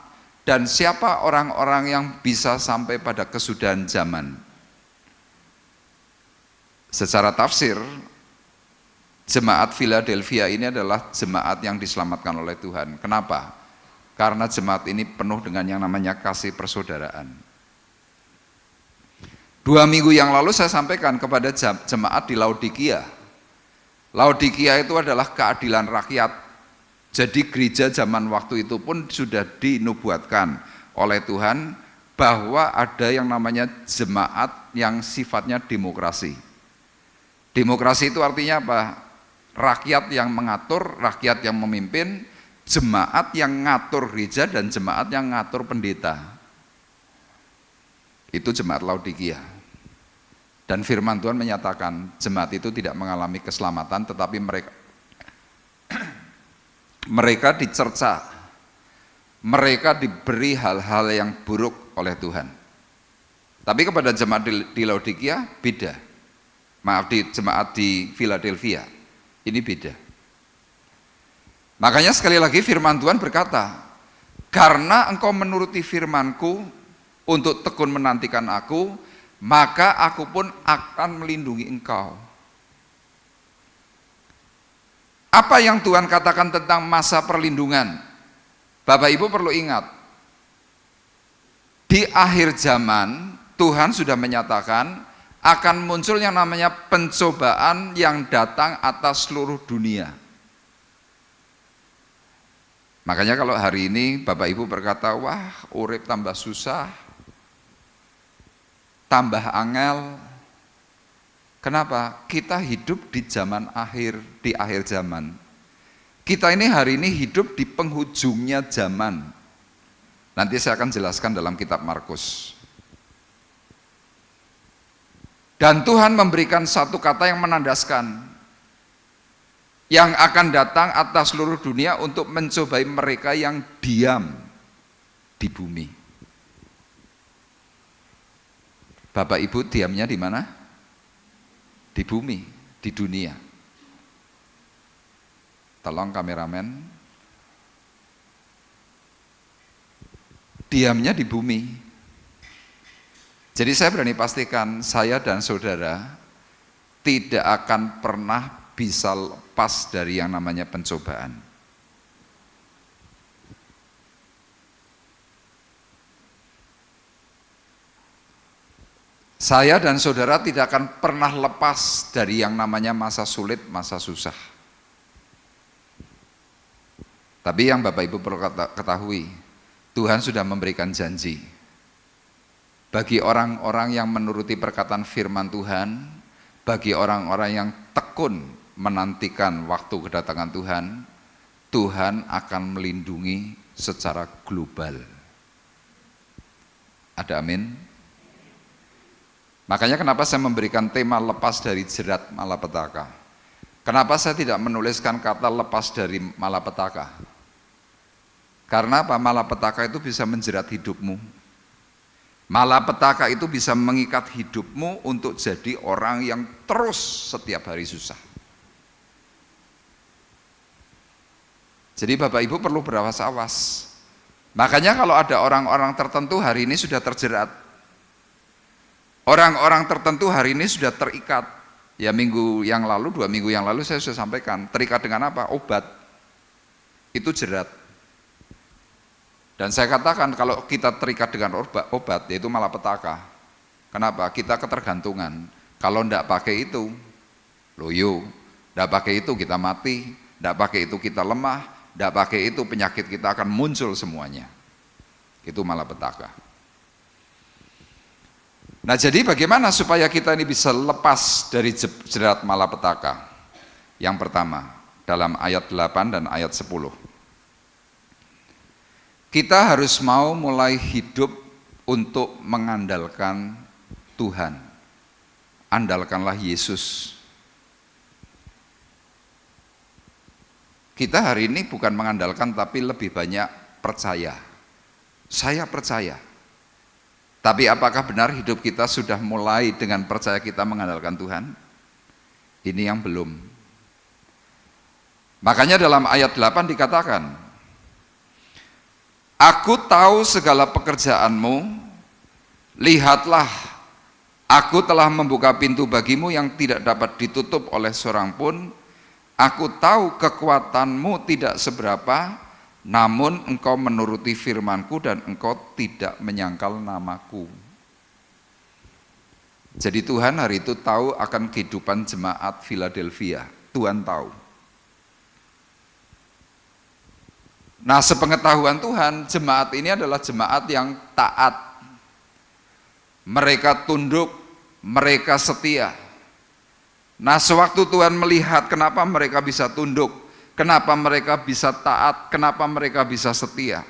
dan siapa orang-orang yang bisa sampai pada kesudahan zaman. Secara tafsir, jemaat Philadelphia ini adalah jemaat yang diselamatkan oleh Tuhan. Kenapa? Karena jemaat ini penuh dengan yang namanya kasih persaudaraan. 2 minggu yang lalu saya sampaikan kepada jemaat di Laodikia. Laodikia itu adalah keadilan rakyat. Jadi gereja zaman waktu itu pun sudah dinubuatkan oleh Tuhan bahwa ada yang namanya jemaat yang sifatnya demokrasi. Demokrasi itu artinya apa? Rakyat yang mengatur, rakyat yang memimpin, jemaat yang ngatur gereja dan jemaat yang ngatur pendeta. Itu jemaat Laodikia. Dan firman Tuhan menyatakan jemaat itu tidak mengalami keselamatan, tetapi mereka dicerca, mereka diberi hal-hal yang buruk oleh Tuhan. Tapi kepada jemaat di Laodikia beda. Maaf, di jemaat di Philadelphia ini beda. Makanya sekali lagi firman Tuhan berkata, karena engkau menuruti firman-Ku untuk tekun menantikan Aku, maka aku pun akan melindungi engkau. Apa yang Tuhan katakan tentang masa perlindungan? Bapak Ibu perlu ingat, di akhir zaman Tuhan sudah menyatakan akan muncul yang namanya pencobaan yang datang atas seluruh dunia. Makanya kalau hari ini Bapak Ibu berkata, wah urip tambah susah, tambah angel. Kenapa? Kita hidup di zaman akhir, di akhir zaman. Kita ini hari ini hidup di penghujungnya zaman. Nanti saya akan jelaskan dalam kitab Markus. Dan Tuhan memberikan satu kata yang menandaskan yang akan datang atas seluruh dunia untuk mencobai mereka yang diam di bumi. Bapak Ibu diamnya di mana? Di bumi, di dunia. Tolong kameramen. Diamnya di bumi. Jadi saya berani pastikan saya dan saudara tidak akan pernah bisa lepas dari yang namanya pencobaan. Saya dan saudara tidak akan pernah lepas dari yang namanya masa sulit, masa susah. Tapi yang Bapak Ibu perlu ketahui, Tuhan sudah memberikan janji. Bagi orang-orang yang menuruti perkataan firman Tuhan, bagi orang-orang yang tekun menantikan waktu kedatangan Tuhan, Tuhan akan melindungi secara global. Ada amin? Makanya kenapa saya memberikan tema lepas dari jerat malapetaka. Kenapa saya tidak menuliskan kata lepas dari malapetaka? Karena apa? Malapetaka itu bisa menjerat hidupmu. Malapetaka itu bisa mengikat hidupmu untuk jadi orang yang terus setiap hari susah. Jadi Bapak Ibu perlu berawas-awas. Makanya kalau ada orang-orang tertentu hari ini sudah terjerat. Orang-orang tertentu hari ini sudah terikat. Ya minggu yang lalu, 2 minggu yang lalu saya sudah sampaikan. Terikat dengan apa? Obat. Itu jerat. Dan saya katakan kalau kita terikat dengan obat yaitu malapetaka. Kenapa? Kita ketergantungan. Kalau tidak pakai itu, loyo. Tidak pakai itu kita mati. Tidak pakai itu kita lemah. Tidak pakai itu penyakit kita akan muncul semuanya. Itu malapetaka. Nah jadi bagaimana supaya kita ini bisa lepas dari jerat malapetaka? Yang pertama, dalam ayat 8 dan ayat 10. Kita harus mau mulai hidup untuk mengandalkan Tuhan. Andalkanlah Yesus. Kita hari ini bukan mengandalkan tapi lebih banyak percaya. Saya percaya. Tapi apakah benar hidup kita sudah mulai dengan percaya kita mengandalkan Tuhan? Ini yang belum. Makanya dalam ayat 8 dikatakan, aku tahu segala pekerjaanmu, lihatlah, aku telah membuka pintu bagimu yang tidak dapat ditutup oleh seorang pun. Aku tahu kekuatanmu tidak seberapa, namun engkau menuruti firmanku dan engkau tidak menyangkal namaku. Jadi Tuhan hari itu tahu akan kehidupan jemaat Philadelphia. Tuhan tahu. Nah, sepengetahuan Tuhan, jemaat ini adalah jemaat yang taat. Mereka tunduk, mereka setia. Nah, sewaktu Tuhan melihat kenapa mereka bisa tunduk, kenapa mereka bisa taat, kenapa mereka bisa setia,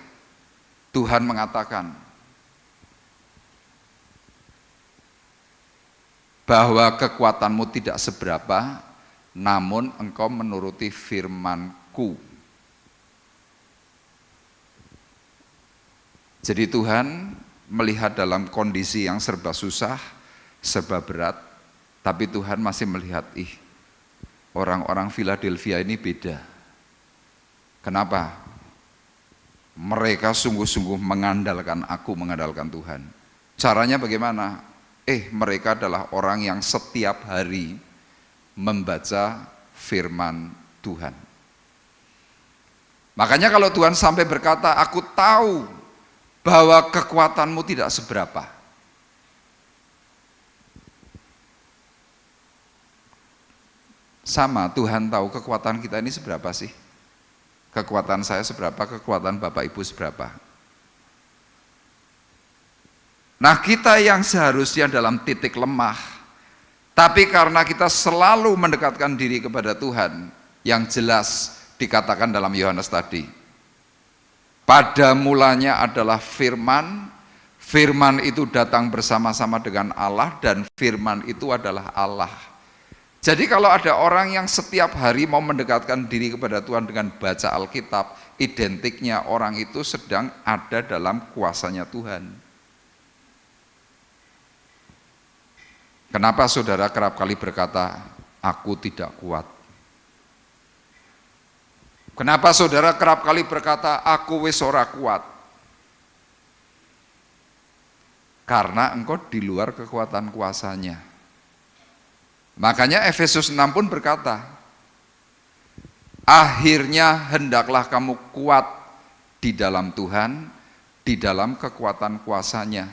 Tuhan mengatakan bahwa kekuatanmu tidak seberapa, namun engkau menuruti firman-Ku. Jadi Tuhan melihat dalam kondisi yang serba susah, serba berat, tapi Tuhan masih melihat, orang-orang Philadelphia ini beda. Kenapa? Mereka sungguh-sungguh mengandalkan aku, mengandalkan Tuhan. Caranya bagaimana? mereka adalah orang yang setiap hari membaca firman Tuhan. Makanya kalau Tuhan sampai berkata, aku tahu bahwa kekuatanmu tidak seberapa. Sama, Tuhan tahu kekuatan kita ini seberapa sih? Kekuatan saya seberapa, kekuatan Bapak Ibu seberapa. Nah, kita yang seharusnya dalam titik lemah, tapi karena kita selalu mendekatkan diri kepada Tuhan, yang jelas dikatakan dalam Yohanes tadi, pada mulanya adalah firman, firman itu datang bersama-sama dengan Allah, dan firman itu adalah Allah. Jadi kalau ada orang yang setiap hari mau mendekatkan diri kepada Tuhan dengan baca Alkitab, identiknya orang itu sedang ada dalam kuasanya Tuhan. Kenapa saudara kerap kali berkata, aku tidak kuat? Kenapa saudara kerap kali berkata, aku wis ora kuat? Karena engkau di luar kekuatan kuasanya. Makanya Efesus 6 pun berkata, akhirnya hendaklah kamu kuat di dalam Tuhan, di dalam kekuatan kuasanya.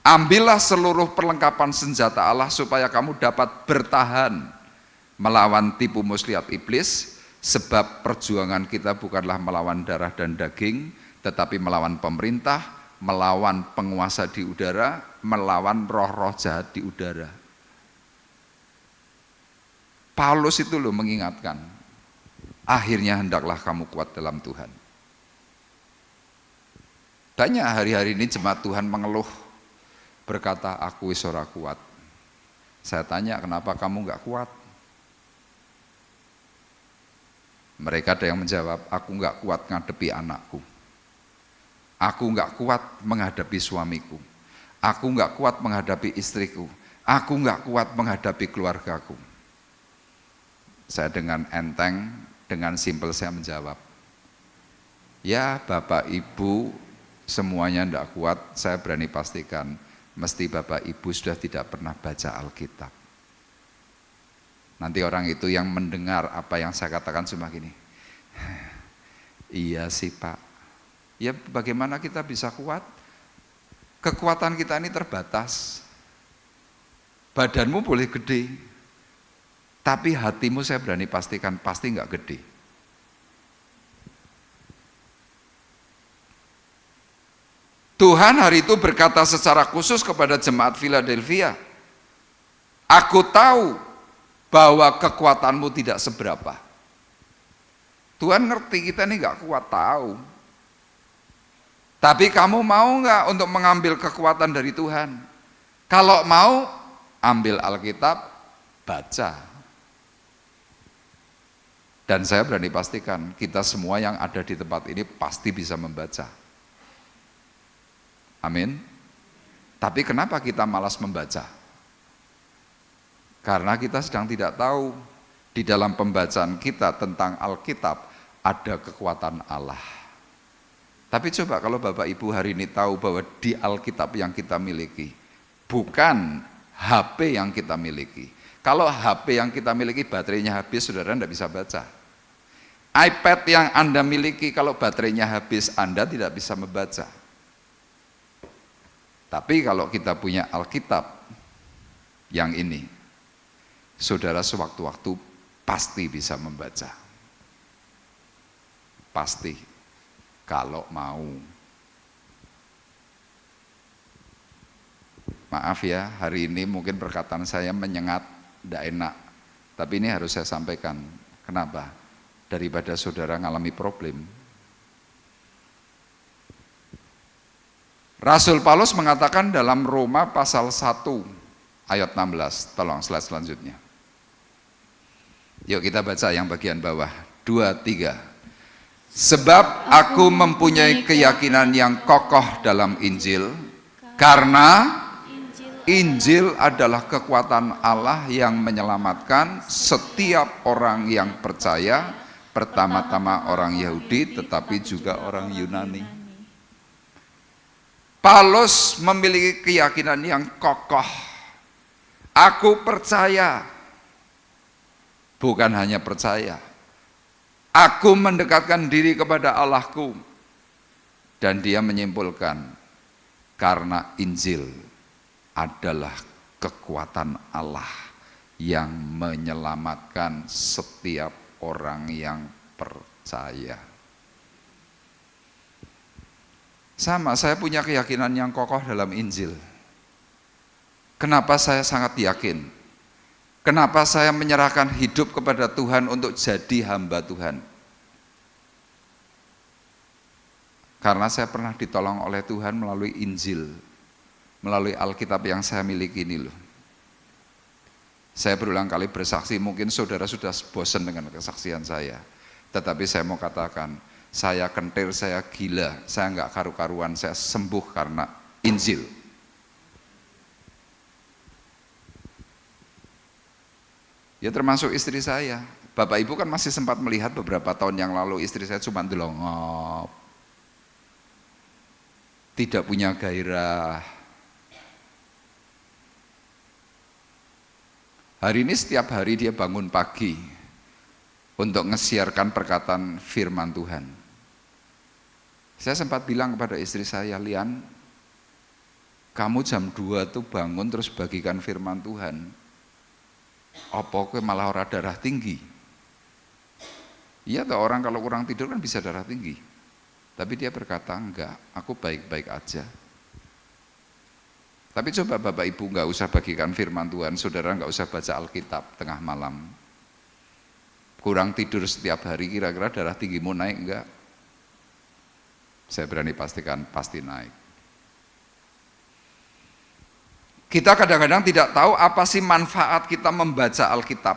Ambillah seluruh perlengkapan senjata Allah supaya kamu dapat bertahan melawan tipu muslihat iblis, sebab perjuangan kita bukanlah melawan darah dan daging, tetapi melawan pemerintah, melawan penguasa di udara, melawan roh-roh jahat di udara. Paulus itu loh mengingatkan, akhirnya hendaklah kamu kuat dalam Tuhan. Banyak hari-hari ini jemaat Tuhan mengeluh, berkata, aku wis ora kuat. Saya tanya, kenapa kamu enggak kuat? Mereka ada yang menjawab, aku enggak kuat ngadepi anakku. Aku enggak kuat menghadapi suamiku. Aku enggak kuat menghadapi istriku. Aku enggak kuat menghadapi keluargaku. Saya dengan enteng, dengan simpel saya menjawab, ya Bapak Ibu semuanya enggak kuat, saya berani pastikan, mesti Bapak Ibu sudah tidak pernah baca Alkitab. Nanti orang itu yang mendengar apa yang saya katakan cuma gini, iya sih Pak, ya bagaimana kita bisa kuat? Kekuatan kita ini terbatas. Badanmu boleh gede, tapi hatimu saya berani pastikan pasti enggak gede. Tuhan hari itu berkata secara khusus kepada jemaat Philadelphia, aku tahu bahwa kekuatanmu tidak seberapa. Tuhan ngerti kita ini gak kuat, tahu. Tapi kamu mau gak untuk mengambil kekuatan dari Tuhan? Kalau mau, ambil Alkitab, baca. Dan saya berani pastikan, kita semua yang ada di tempat ini pasti bisa membaca. Amin. Tapi kenapa kita malas membaca? Karena kita sedang tidak tahu di dalam pembacaan kita tentang Alkitab ada kekuatan Allah. Tapi coba kalau Bapak Ibu hari ini tahu bahwa di Alkitab yang kita miliki bukan HP yang kita miliki. Kalau HP yang kita miliki baterainya habis, saudara tidak bisa baca. iPad yang Anda miliki kalau baterainya habis, Anda tidak bisa membaca. Tapi kalau kita punya Alkitab yang ini, saudara sewaktu-waktu pasti bisa membaca. Pasti, kalau mau. Maaf ya, hari ini mungkin perkataan saya menyengat, tidak enak. Tapi ini harus saya sampaikan. Kenapa? Daripada saudara ngalami problem. Rasul Paulus mengatakan dalam Roma pasal 1 ayat 16, tolong slide selanjutnya. Yuk kita baca yang bagian bawah, 2, 3. Sebab aku mempunyai keyakinan yang kokoh dalam Injil, karena Injil adalah kekuatan Allah yang menyelamatkan setiap orang yang percaya, pertama-tama orang Yahudi tetapi juga orang Yunani. Paulus memiliki keyakinan yang kokoh. Aku percaya, bukan hanya percaya, aku mendekatkan diri kepada Allahku. Dan dia menyimpulkan, karena Injil adalah kekuatan Allah yang menyelamatkan setiap orang yang percaya. Sama, saya punya keyakinan yang kokoh dalam Injil. Kenapa saya sangat yakin? Kenapa saya menyerahkan hidup kepada Tuhan untuk jadi hamba Tuhan? Karena saya pernah ditolong oleh Tuhan melalui Injil, melalui Alkitab yang saya miliki ini loh. Saya berulang kali bersaksi, mungkin saudara sudah bosan dengan kesaksian saya. Tetapi saya mau katakan, saya kentir, saya gila, saya enggak karu-karuan, saya sembuh karena Injil. Ya termasuk istri saya. Bapak Ibu kan masih sempat melihat beberapa tahun yang lalu istri saya cuma delongop. Tidak punya gairah. Hari ini setiap hari dia bangun pagi untuk ngesiarkan perkataan firman Tuhan. Saya sempat bilang kepada istri saya, Lian, kamu jam 2 tuh bangun terus bagikan firman Tuhan. Apa kowe malah ora darah tinggi? Iya toh, orang kalau kurang tidur kan bisa darah tinggi. Tapi dia berkata, enggak, aku baik-baik aja. Tapi coba Bapak Ibu enggak usah bagikan firman Tuhan, saudara enggak usah baca Alkitab tengah malam. Kurang tidur setiap hari, kira-kira darah tinggimu naik enggak? Saya berani pastikan, pasti naik. Kita kadang-kadang tidak tahu apa sih manfaat kita membaca Alkitab.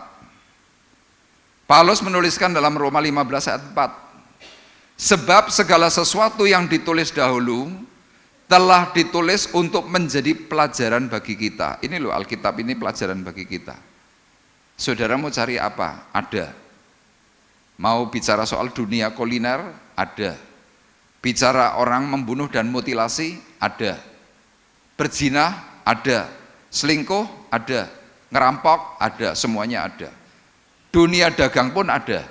Paulus menuliskan dalam Roma 15 ayat 4, sebab segala sesuatu yang ditulis dahulu telah ditulis untuk menjadi pelajaran bagi kita. Ini loh Alkitab ini pelajaran bagi kita. Saudara mau cari apa? Ada. Mau bicara soal dunia kuliner? Ada. Bicara orang membunuh dan mutilasi? Ada. Berzina? Ada. Selingkuh? Ada. Ngerampok? Ada. Semuanya ada. Dunia dagang pun ada.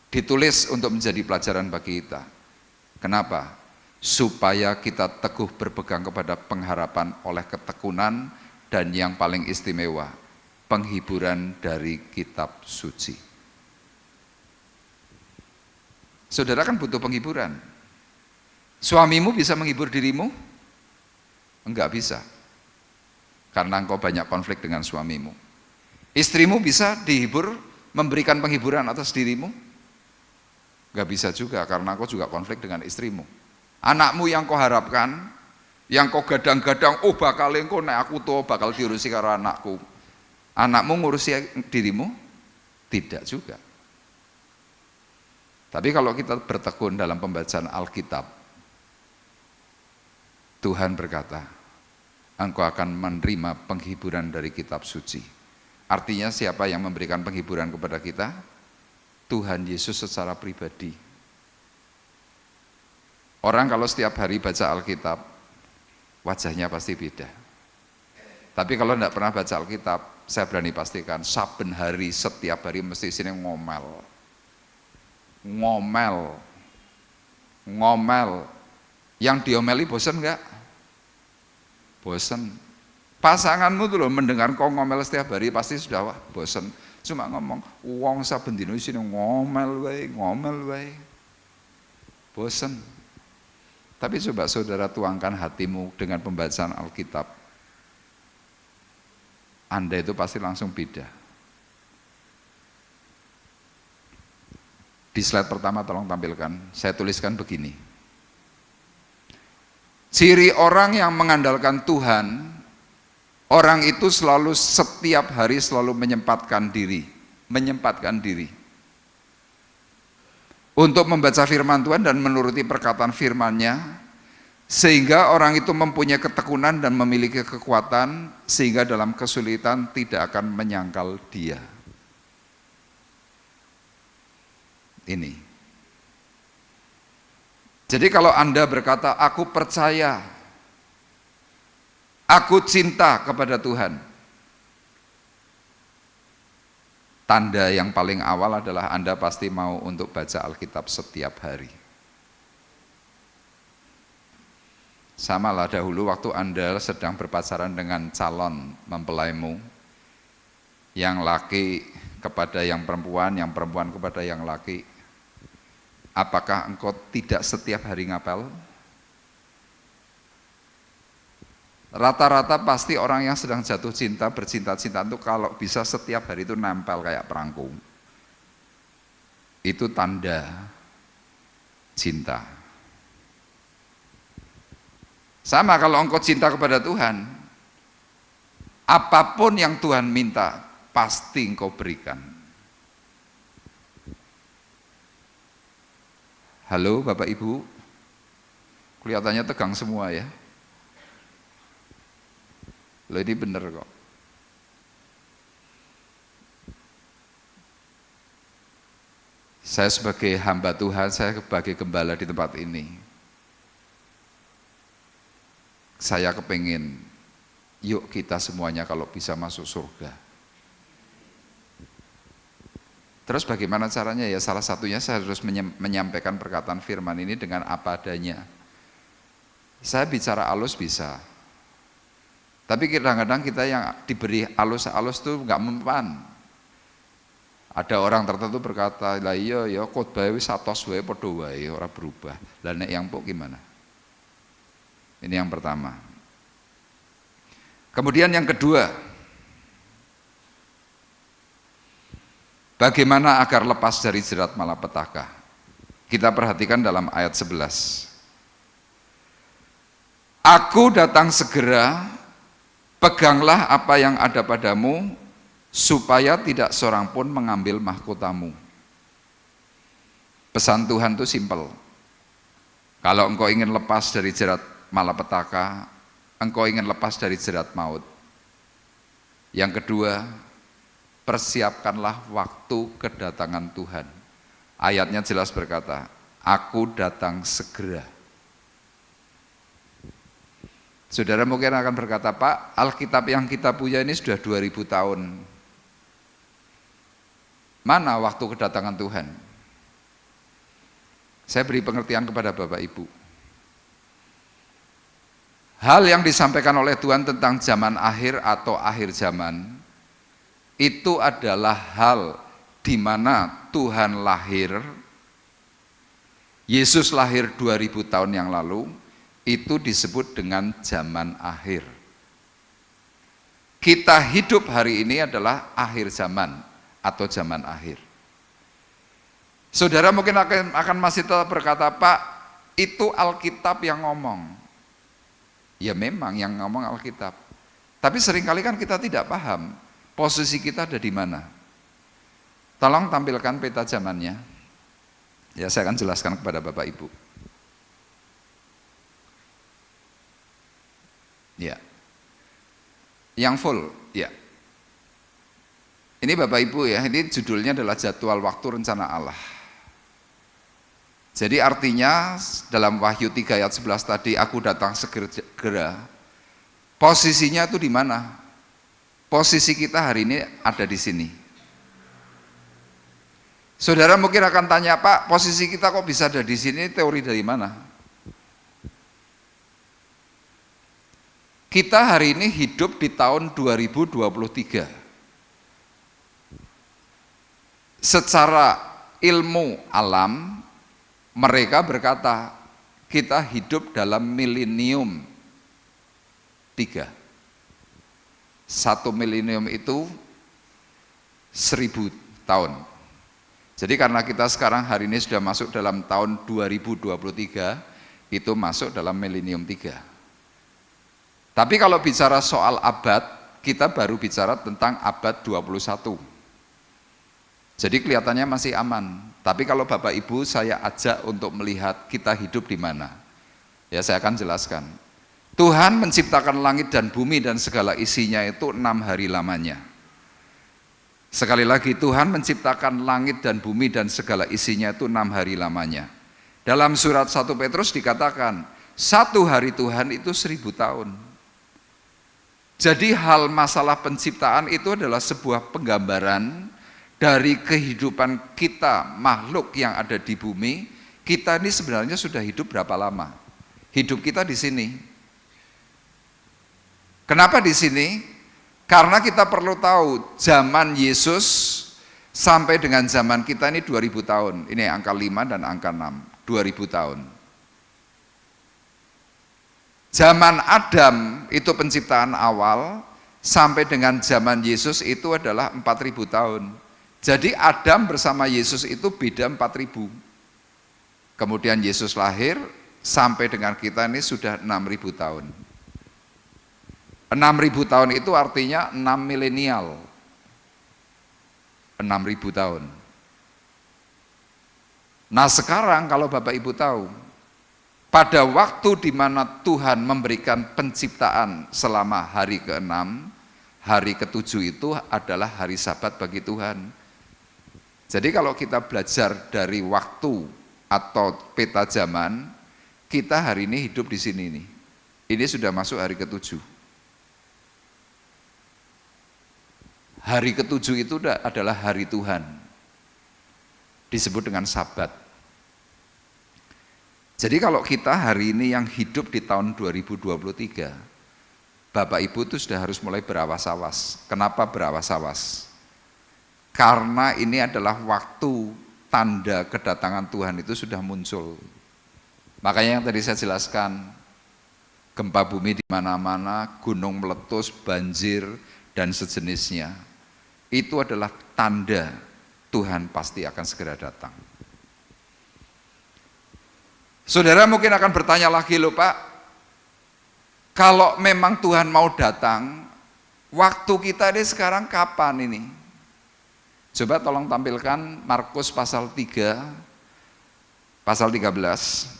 Ditulis untuk menjadi pelajaran bagi kita. Kenapa? Supaya kita teguh berpegang kepada pengharapan oleh ketekunan dan yang paling istimewa, penghiburan dari kitab suci. Saudara kan butuh penghiburan. Suamimu bisa menghibur dirimu? Enggak bisa. Karena engkau banyak konflik dengan suamimu. Istrimu bisa dihibur, memberikan penghiburan atas dirimu? Gak bisa juga, karena kau juga konflik dengan istrimu. Anakmu yang kau harapkan, yang kau gadang-gadang, oh bakal engkau nek aku tuh bakal diurusi karo anakku. Anakmu ngurusi dirimu? Tidak juga. Tapi kalau kita bertekun dalam pembacaan Alkitab, Tuhan berkata, engkau akan menerima penghiburan dari kitab suci. Artinya siapa yang memberikan penghiburan kepada kita? Tuhan Yesus secara pribadi. Orang kalau setiap hari baca Alkitab, wajahnya pasti beda. Tapi kalau tidak pernah baca Alkitab, saya berani pastikan, saben hari, setiap hari mesti sini ngomel. Ngomel. Yang diomeli bosan enggak? Bosan. Pasanganmu tuh loh mendengar kau ngomel setiap hari pasti sudah bosan. Cuma ngomong, wong saben dino isine ngomel wae. Bosen. Tapi coba saudara tuangkan hatimu dengan pembacaan Alkitab. Anda itu pasti langsung beda. Di slide pertama tolong tampilkan, saya tuliskan begini. Ciri orang yang mengandalkan Tuhan, orang itu selalu setiap hari selalu menyempatkan diri untuk membaca firman Tuhan dan menuruti perkataan firman-Nya, sehingga orang itu mempunyai ketekunan dan memiliki kekuatan, sehingga dalam kesulitan tidak akan menyangkal dia. Ini Jadi kalau Anda berkata, aku percaya, aku cinta kepada Tuhan, tanda yang paling awal adalah Anda pasti mau untuk baca Alkitab setiap hari. Samalah dahulu waktu Anda sedang berpacaran dengan calon mempelaimu, yang laki kepada yang perempuan kepada yang laki. Apakah engkau tidak setiap hari ngapel? Rata-rata pasti orang yang sedang jatuh cinta, bercinta-cinta itu kalau bisa setiap hari itu nempel kayak perangko. Itu tanda cinta. Sama kalau engkau cinta kepada Tuhan, apapun yang Tuhan minta, pasti engkau berikan. Halo Bapak Ibu, kelihatannya tegang semua ya. Loh ini bener kok. Saya sebagai hamba Tuhan, saya sebagai gembala di tempat ini, saya kepingin, yuk kita semuanya kalau bisa masuk surga. Terus bagaimana caranya ya? Salah satunya saya harus menyampaikan perkataan firman ini dengan apa adanya. Saya bicara halus bisa, tapi kadang-kadang kita yang diberi halus-halus itu nggak mempan. Ada orang tertentu berkata, lah iya ya khotbah wis atos wae padha wae ora berubah. Lah nek yang pok gimana? Ini yang pertama. Kemudian yang kedua, bagaimana agar lepas dari jerat malapetaka? Kita perhatikan dalam ayat 11. Aku datang segera, peganglah apa yang ada padamu, supaya tidak seorang pun mengambil mahkotamu. Pesan Tuhan itu simpel. Kalau engkau ingin lepas dari jerat malapetaka, engkau ingin lepas dari jerat maut. Yang kedua, persiapkanlah waktu kedatangan Tuhan. Ayatnya jelas berkata, aku datang segera. Saudara mungkin akan berkata, Pak, Alkitab yang kita punya ini sudah 2000 tahun. Mana waktu kedatangan Tuhan? Saya beri pengertian kepada Bapak Ibu. Hal yang disampaikan oleh Tuhan tentang zaman akhir atau akhir zaman, itu adalah hal di mana Tuhan lahir, Yesus lahir 2000 tahun yang lalu, itu disebut dengan zaman akhir. Kita hidup hari ini adalah akhir zaman atau zaman akhir. Saudara mungkin akan masih tetap berkata, Pak, itu Alkitab yang ngomong. Ya memang yang ngomong Alkitab. Tapi seringkali kan kita tidak paham posisi kita ada di mana. Tolong tampilkan peta zamannya. Ya saya akan jelaskan kepada Bapak Ibu. Ya. Yang full, ya. Ini Bapak Ibu ya, ini judulnya adalah jadwal waktu rencana Allah. Jadi artinya dalam Wahyu 3 ayat 11 tadi, aku datang segera. Posisinya itu di mana? Posisi kita hari ini ada di sini. Saudara mungkin akan tanya, Pak, posisi kita kok bisa ada di sini? Teori dari mana? Kita hari ini hidup di tahun 2023. Secara ilmu alam, mereka berkata, kita hidup dalam milenium 3. 1 milenium itu 1000 tahun. Jadi karena kita sekarang hari ini sudah masuk dalam tahun 2023, itu masuk dalam milenium 3. Tapi kalau bicara soal abad, kita baru bicara tentang abad 21. Jadi kelihatannya masih aman. Tapi kalau Bapak Ibu saya ajak untuk melihat kita hidup di mana. Ya saya akan jelaskan. Tuhan menciptakan langit dan bumi dan segala isinya itu 6 hari lamanya. Sekali lagi, Tuhan menciptakan langit dan bumi dan segala isinya itu 6 hari lamanya. Dalam surat 1 Petrus dikatakan, satu hari Tuhan itu 1000 tahun. Jadi hal masalah penciptaan itu adalah sebuah penggambaran dari kehidupan kita, makhluk yang ada di bumi. Kita ini sebenarnya sudah hidup berapa lama? Hidup kita di sini. Kenapa di sini? Karena kita perlu tahu zaman Yesus sampai dengan zaman kita ini 2000 tahun. Ini angka 5 dan angka 6. 2000 tahun. Zaman Adam itu penciptaan awal sampai dengan zaman Yesus itu adalah 4000 tahun. Jadi Adam bersama Yesus itu beda 4000. Kemudian Yesus lahir sampai dengan kita ini sudah 6000 tahun. 6000 tahun itu artinya 6 milenial. 6000 tahun. Nah sekarang kalau Bapak Ibu tahu, pada waktu di mana Tuhan memberikan penciptaan selama hari ke-6, hari ke-7 itu adalah hari Sabat bagi Tuhan. Jadi kalau kita belajar dari waktu atau peta zaman, kita hari ini hidup di sini nih. Ini sudah masuk hari ke-7. Hari ke-7 itu adalah hari Tuhan. Disebut dengan Sabat. Jadi kalau kita hari ini yang hidup di tahun 2023, Bapak Ibu itu sudah harus mulai berawas-awas. Kenapa berawas-awas? Karena ini adalah waktu tanda kedatangan Tuhan itu sudah muncul. Makanya yang tadi saya jelaskan, gempa bumi di mana-mana, gunung meletus, banjir, dan sejenisnya. Itu adalah tanda Tuhan pasti akan segera datang. Saudara mungkin akan bertanya lagi, loh Pak, kalau memang Tuhan mau datang, waktu kita ini sekarang kapan ini? Coba tolong tampilkan Markus pasal 3, pasal 13,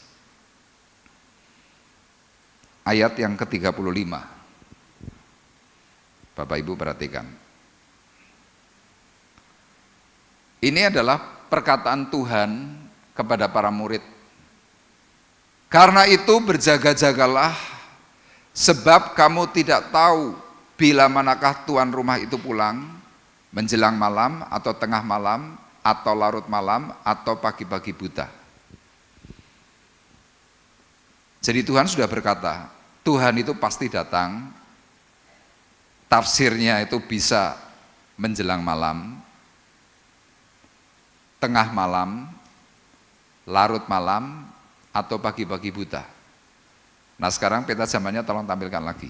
ayat yang ke-35. Bapak Ibu perhatikan. Ini adalah perkataan Tuhan kepada para murid. Karena itu berjaga-jagalah, sebab kamu tidak tahu bila manakah tuan rumah itu pulang, menjelang malam atau tengah malam atau larut malam atau pagi-pagi buta. Jadi Tuhan sudah berkata, Tuhan itu pasti datang, tafsirnya itu bisa menjelang malam, tengah malam, larut malam, atau pagi-pagi buta. Nah sekarang peta zamannya tolong tampilkan lagi.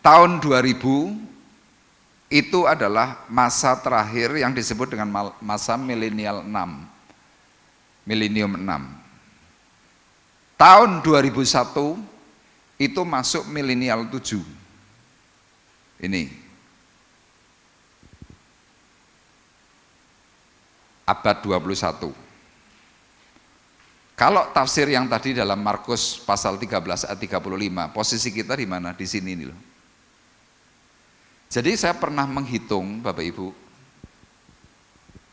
Tahun 2000 itu adalah masa terakhir yang disebut dengan masa milenial 6. Milenium 6. Tahun 2001 itu masuk milenial 7. Ini. Abad 21. Kalau tafsir yang tadi dalam Markus pasal 13 ayat 35, posisi kita di mana? Di sini nih loh. Jadi saya pernah menghitung Bapak Ibu,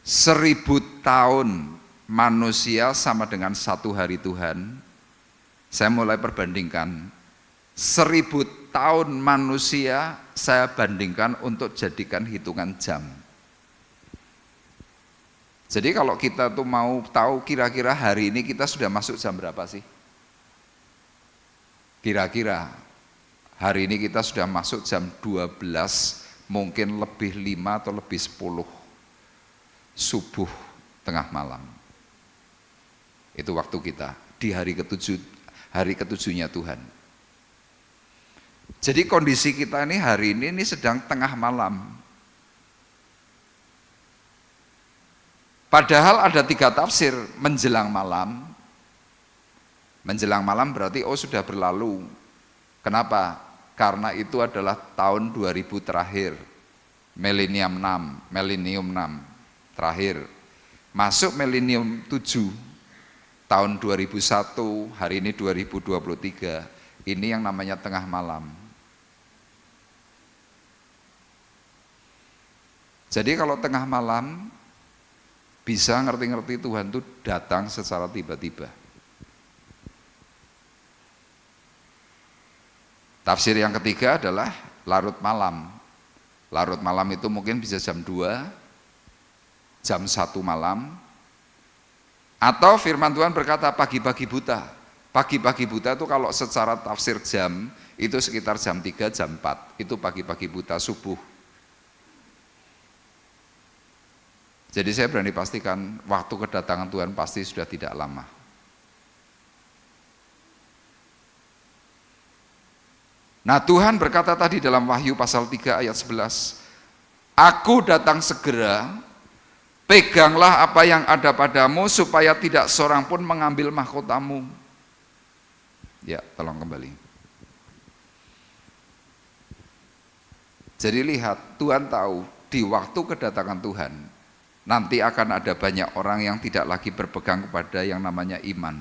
1000 tahun manusia sama dengan 1 hari Tuhan. Saya mulai perbandingkan, 1000 tahun manusia saya bandingkan untuk jadikan hitungan jam. Jadi kalau kita tuh mau tahu kira-kira hari ini kita sudah masuk jam berapa sih? Kira-kira hari ini kita sudah masuk jam 12, mungkin lebih 5 atau lebih 10 subuh tengah malam. Itu waktu kita di hari ke-7-nya Tuhan. Jadi kondisi kita ini hari ini sedang tengah malam. Padahal ada 3 tafsir menjelang malam. Menjelang malam berarti sudah berlalu. Kenapa? Karena itu adalah tahun 2000 terakhir. Milenium 6 terakhir. Masuk milenium 7 tahun 2001, hari ini 2023. Ini yang namanya tengah malam. Jadi kalau tengah malam bisa ngerti-ngerti Tuhan itu datang secara tiba-tiba. Tafsir yang ketiga adalah larut malam. Larut malam itu mungkin bisa jam 2, jam 1 malam. Atau firman Tuhan berkata pagi-pagi buta. Pagi-pagi buta itu kalau secara tafsir jam itu sekitar jam 3, jam 4. Itu pagi-pagi buta subuh. Jadi saya berani pastikan waktu kedatangan Tuhan pasti sudah tidak lama. Nah Tuhan berkata tadi dalam Wahyu pasal 3 ayat 11, Aku datang segera, peganglah apa yang ada padamu supaya tidak seorang pun mengambil mahkotamu. Ya, tolong kembali. Jadi lihat, Tuhan tahu di waktu kedatangan Tuhan, nanti akan ada banyak orang yang tidak lagi berpegang kepada yang namanya iman.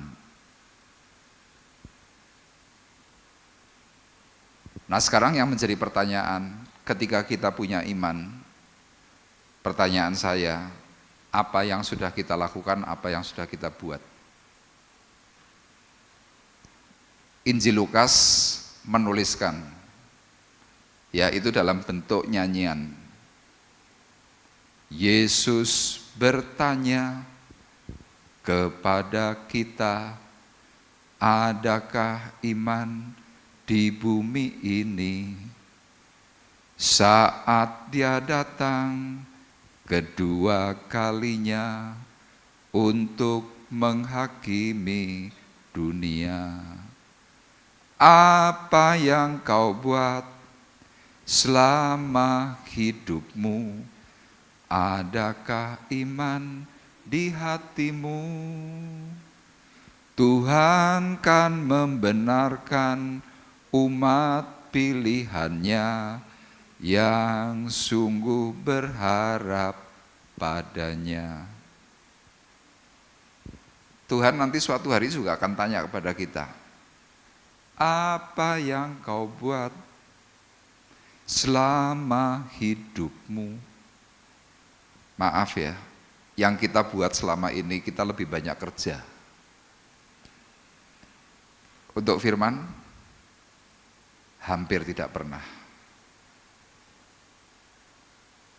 Nah sekarang yang menjadi pertanyaan, ketika kita punya iman, pertanyaan saya, apa yang sudah kita lakukan, apa yang sudah kita buat? Injil Lukas menuliskan, ya itu dalam bentuk nyanyian. Yesus bertanya kepada kita, adakah iman di bumi ini? Saat Dia datang kedua kalinya untuk menghakimi dunia. Apa yang kau buat selama hidupmu? Adakah iman di hatimu? Tuhan kan membenarkan umat pilihannya yang sungguh berharap padanya. Tuhan nanti suatu hari juga akan tanya kepada kita, apa yang kau buat selama hidupmu? Maaf ya, yang kita buat selama ini kita lebih banyak kerja. Untuk firman, hampir tidak pernah.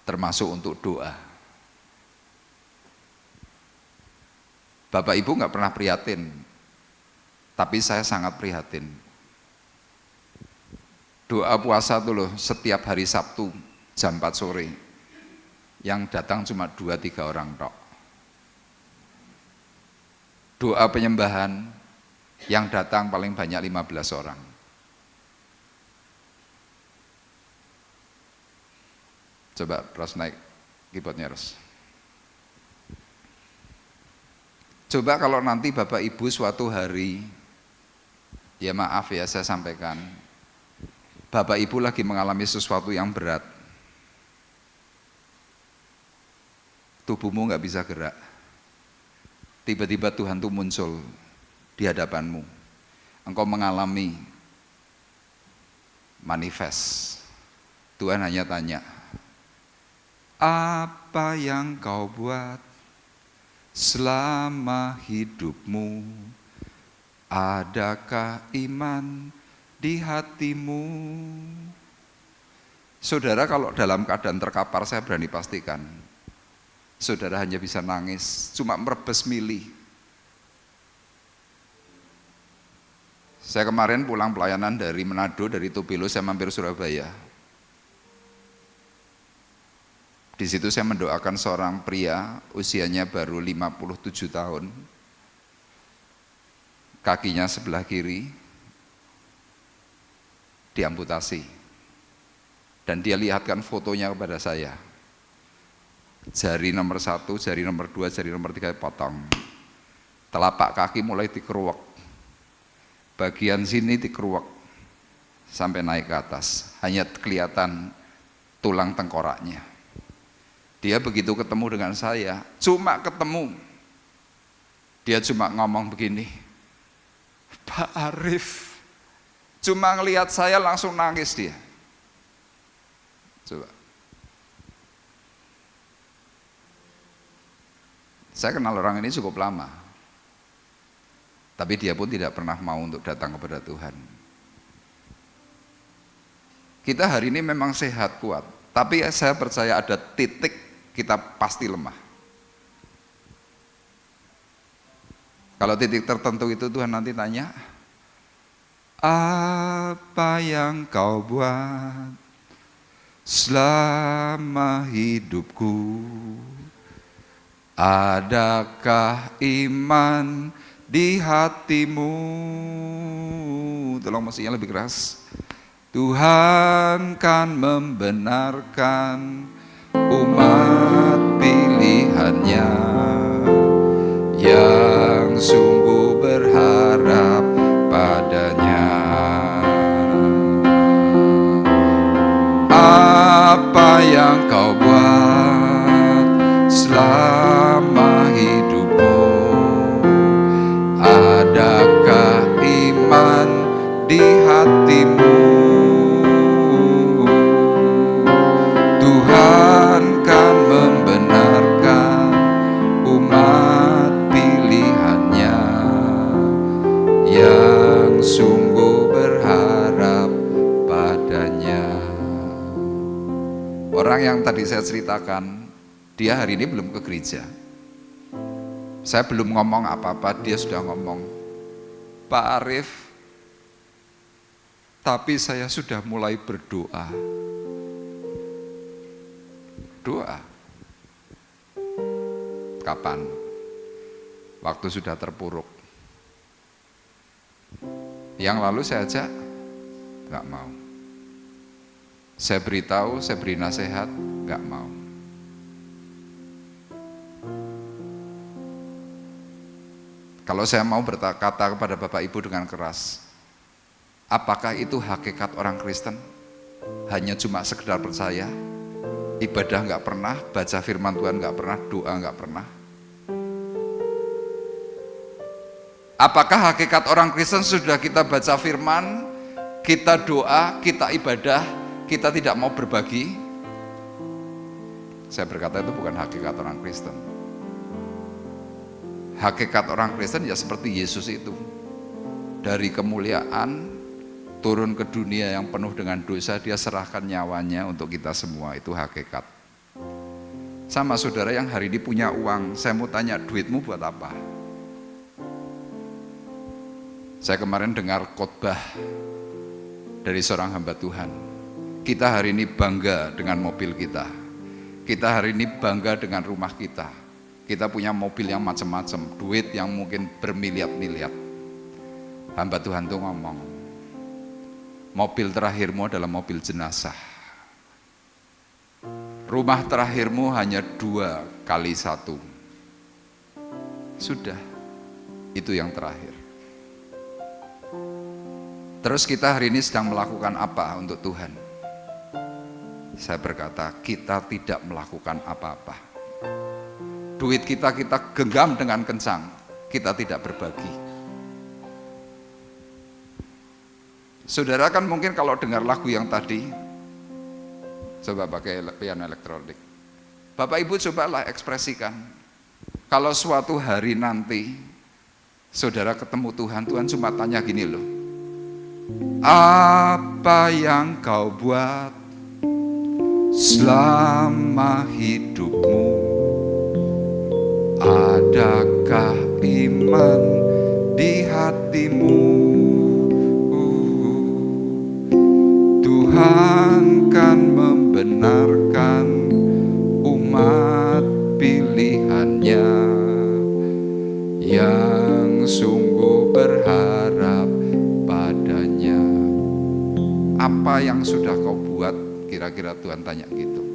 Termasuk untuk doa. Bapak Ibu nggak pernah prihatin, tapi saya sangat prihatin. Doa puasa tuh loh, setiap hari Sabtu jam 4 sore, yang datang cuma 2-3 orang tok. Doa penyembahan, yang datang paling banyak 15 orang. Coba Ros naik keyboardnya Ros. Coba kalau nanti Bapak Ibu suatu hari, ya maaf ya saya sampaikan, Bapak Ibu lagi mengalami sesuatu yang berat, tubuhmu nggak bisa gerak, tiba-tiba Tuhan tuh muncul di hadapanmu, engkau mengalami manifest, Tuhan hanya tanya, apa yang kau buat selama hidupmu? Adakah iman di hatimu? Saudara kalau dalam keadaan terkapar, saya berani pastikan saudara hanya bisa nangis, cuma merebes milih. Saya kemarin pulang pelayanan dari Manado, dari Tupelo, saya mampir Surabaya. Di situ saya mendoakan seorang pria, usianya baru 57 tahun, kakinya sebelah kiri diamputasi, dan dia lihatkan fotonya kepada saya. Jari nomor 1, jari nomor 2, jari nomor 3 potong. Telapak kaki mulai dikeruwek, bagian sini dikeruwek sampai naik ke atas, hanya kelihatan tulang tengkoraknya. Dia begitu ketemu dengan saya, cuma ketemu, dia cuma ngomong begini, Pak Arif, cuma ngelihat saya langsung nangis dia. Coba. Saya kenal orang ini cukup lama, tapi dia pun tidak pernah mau untuk datang kepada Tuhan. Kita hari ini memang sehat, kuat, tapi saya percaya ada titik kita pasti lemah. Kalau titik tertentu itu Tuhan nanti tanya, apa yang kau buat selama hidupku? Adakah iman di hatimu? Tolong mesinnya lebih keras. Tuhan kan membenarkan umat pilihannya yang sungguh berharap padanya. Apa yang kau buat selama hidupmu? Adakah iman di hatimu? Tuhan kan membenarkan umat pilihannya yang sungguh berharap padanya. Orang yang tadi saya ceritakan, dia hari ini belum ke gereja. Saya belum ngomong apa-apa, dia sudah ngomong, Pak Arif, tapi saya sudah mulai berdoa. Doa. Kapan? Waktu sudah terpuruk. Yang lalu saya ajak, nggak mau. Saya beritahu, saya beri nasihat, nggak mau. Kalau saya mau berkata kepada Bapak Ibu dengan keras, apakah itu hakikat orang Kristen? Hanya cuma sekedar percaya, ibadah nggak pernah, baca firman Tuhan nggak pernah, doa nggak pernah. Apakah hakikat orang Kristen sudah kita baca firman, kita doa, kita ibadah, kita tidak mau berbagi? Saya berkata itu bukan hakikat orang Kristen. Hakikat orang Kristen ya seperti Yesus itu. Dari kemuliaan turun ke dunia yang penuh dengan dosa, dia serahkan nyawanya untuk kita semua, itu hakikat. Sama saudara yang hari ini punya uang, saya mau tanya, duitmu buat apa? Saya kemarin dengar khotbah dari seorang hamba Tuhan. Kita hari ini bangga dengan mobil kita. Kita hari ini bangga dengan rumah kita. Kita punya mobil yang macam-macam, duit yang mungkin bermiliar-miliar. Hamba Tuhan tuh ngomong, mobil terakhirmu adalah mobil jenazah. Rumah terakhirmu hanya 2x1. Sudah, itu yang terakhir. Terus kita hari ini sedang melakukan apa untuk Tuhan? Saya berkata, kita tidak melakukan apa-apa. Duit kita genggam dengan kencang, kita tidak berbagi. Saudara kan mungkin kalau dengar lagu yang tadi, coba pakai piano elektronik. Bapak Ibu cobalah ekspresikan. Kalau suatu hari nanti, saudara ketemu Tuhan, Tuhan cuma tanya gini loh, apa yang kau buat selama hidupmu? Adakah iman di hatimu? Tuhan kan membenarkan umat pilihannya yang sungguh berharap padanya. Apa yang sudah kau buat? Kira-kira Tuhan tanya gitu.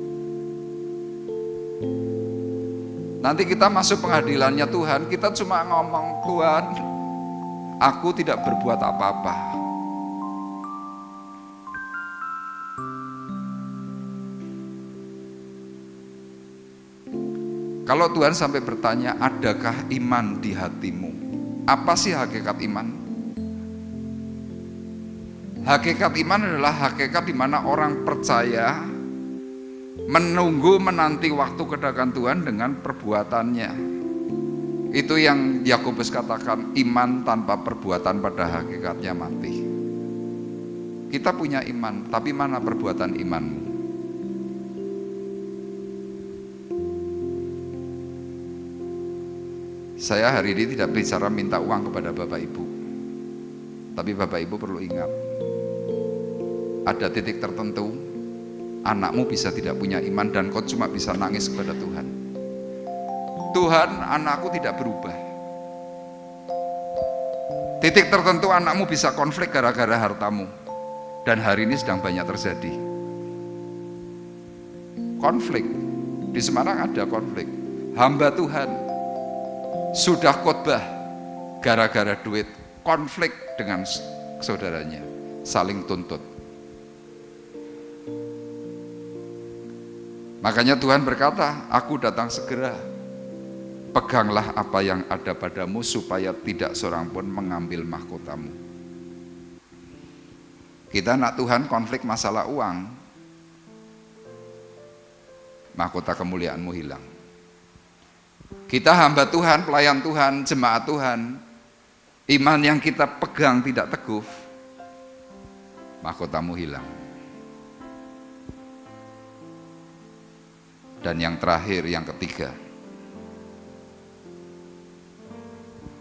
Nanti kita masuk pengadilannya Tuhan, kita cuma ngomong, Tuhan, aku tidak berbuat apa-apa. Kalau Tuhan sampai bertanya, adakah iman di hatimu? Apa sih hakikat iman? Hakikat iman adalah hakikat di mana orang percaya, menunggu menanti waktu kedatangan Tuhan dengan perbuatannya. Itu yang Yakobus katakan, iman tanpa perbuatan pada hakikatnya mati. Kita punya iman, tapi mana perbuatan imanmu? Saya hari ini tidak bicara minta uang kepada Bapak Ibu, tapi Bapak Ibu perlu ingat, ada titik tertentu anakmu bisa tidak punya iman dan kau cuma bisa nangis kepada Tuhan. Tuhan, anakku tidak berubah. Titik tertentu anakmu bisa konflik gara-gara hartamu, dan hari ini sedang banyak terjadi konflik. Di Semarang ada konflik. Hamba Tuhan sudah khotbah gara-gara duit, konflik dengan saudaranya, saling tuntut. Makanya Tuhan berkata, aku datang segera. Peganglah apa yang ada padamu supaya tidak seorang pun mengambil mahkotamu. Kita nak Tuhan konflik masalah uang, mahkota kemuliaanmu hilang. Kita hamba Tuhan, pelayan Tuhan, jemaat Tuhan, iman yang kita pegang tidak teguh, mahkotamu hilang. Dan yang terakhir, yang ketiga,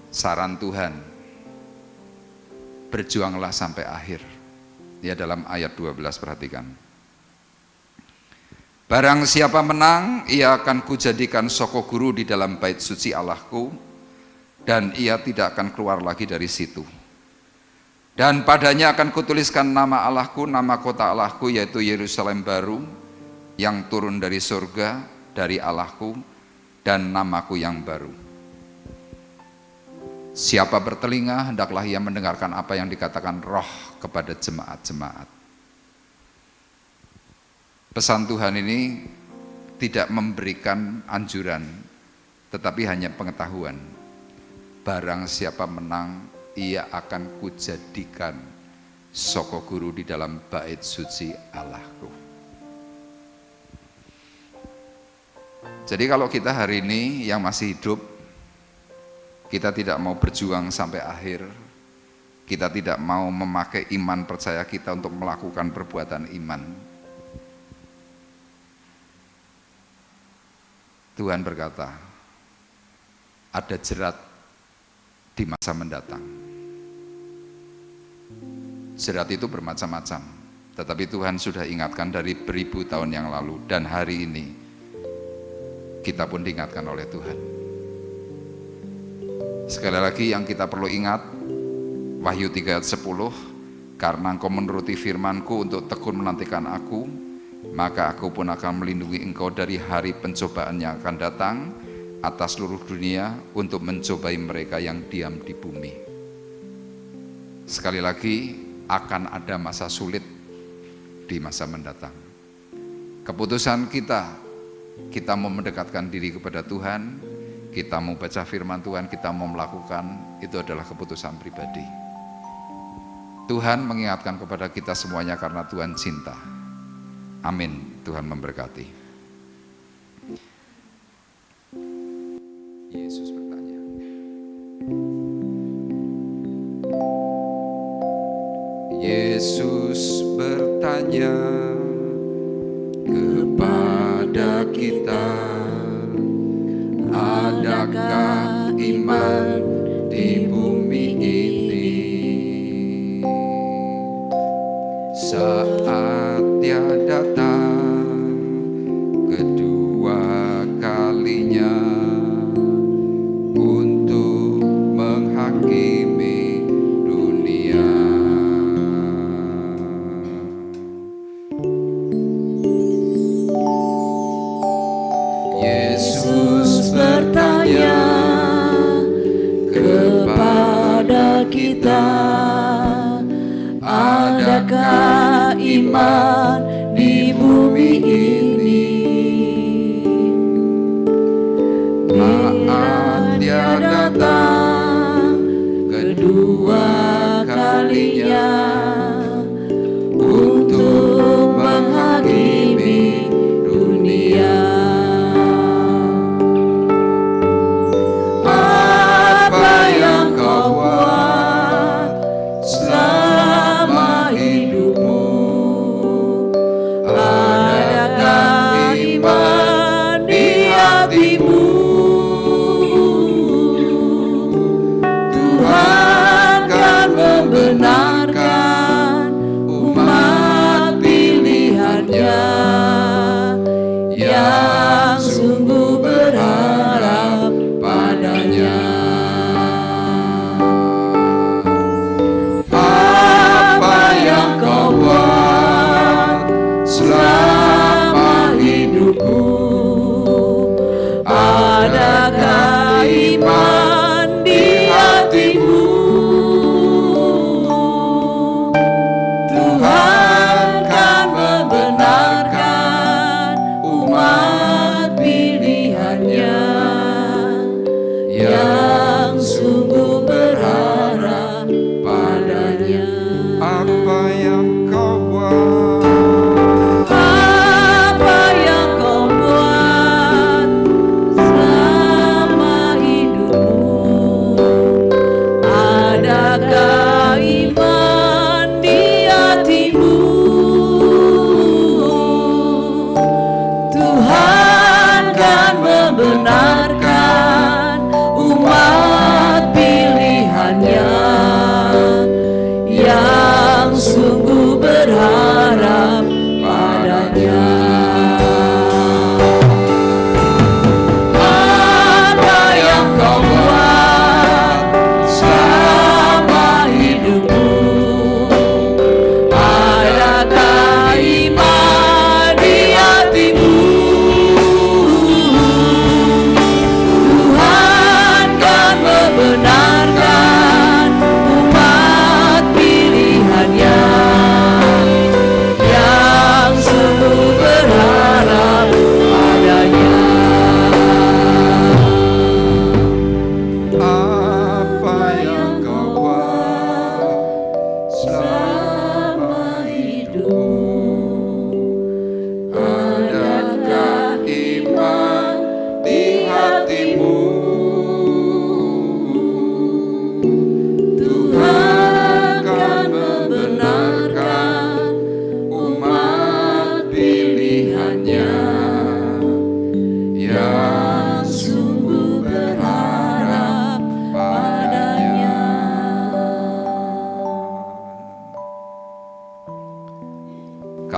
saran Tuhan, berjuanglah sampai akhir. Ya, dalam ayat 12 perhatikan. Barang siapa menang, ia akan kujadikan soko guru di dalam bait suci Allahku, dan ia tidak akan keluar lagi dari situ. Dan padanya akan kutuliskan nama Allahku, nama kota Allahku, yaitu Yerusalem baru, yang turun dari surga, dari Allahku, dan namaku yang baru. Siapa bertelinga, hendaklah ia mendengarkan apa yang dikatakan Roh kepada jemaat-jemaat. Pesan Tuhan ini tidak memberikan anjuran, tetapi hanya pengetahuan. Barang siapa menang, ia akan kujadikan soko guru di dalam bait suci Allahku. Jadi kalau kita hari ini yang masih hidup, kita tidak mau berjuang sampai akhir, kita tidak mau memakai iman percaya kita untuk melakukan perbuatan iman, Tuhan berkata, ada jerat di masa mendatang. Jerat itu bermacam-macam, tetapi Tuhan sudah ingatkan dari beribu tahun yang lalu, dan hari ini kita pun diingatkan oleh Tuhan. Sekali lagi yang kita perlu ingat, Wahyu 3 ayat 10, karena engkau menuruti firmanku untuk tekun menantikan aku, maka aku pun akan melindungi engkau dari hari pencobaan yang akan datang atas seluruh dunia untuk mencobai mereka yang diam di bumi. Sekali lagi, akan ada masa sulit di masa mendatang. Keputusan kita mau mendekatkan diri kepada Tuhan, kita mau baca firman Tuhan, kita mau melakukan, itu adalah keputusan pribadi. Tuhan mengingatkan kepada kita semuanya karena Tuhan cinta. Amin. Tuhan memberkati. Yesus bertanya. Yesus bertanya kepada kita, adakah iman di bumi ini? Saat Dia datang kedua kalinya untuk menghakimi dunia. Yesus bertanya kepada kita, adakah iman di bumi ini? Saat Dia datang kedua kalinya untuk menghakimi dunia.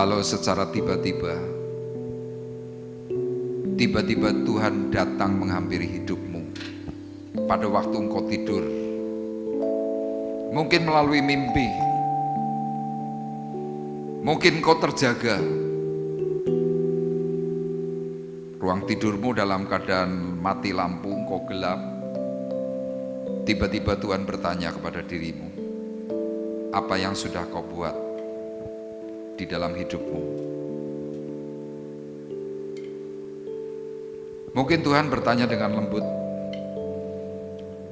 Walau secara tiba-tiba Tuhan datang menghampiri hidupmu pada waktu engkau tidur, mungkin melalui mimpi, mungkin engkau terjaga, ruang tidurmu dalam keadaan mati lampu, engkau gelap. Tiba-tiba Tuhan bertanya kepada dirimu, apa yang sudah kau buat di dalam hidupmu? Mungkin Tuhan bertanya dengan lembut,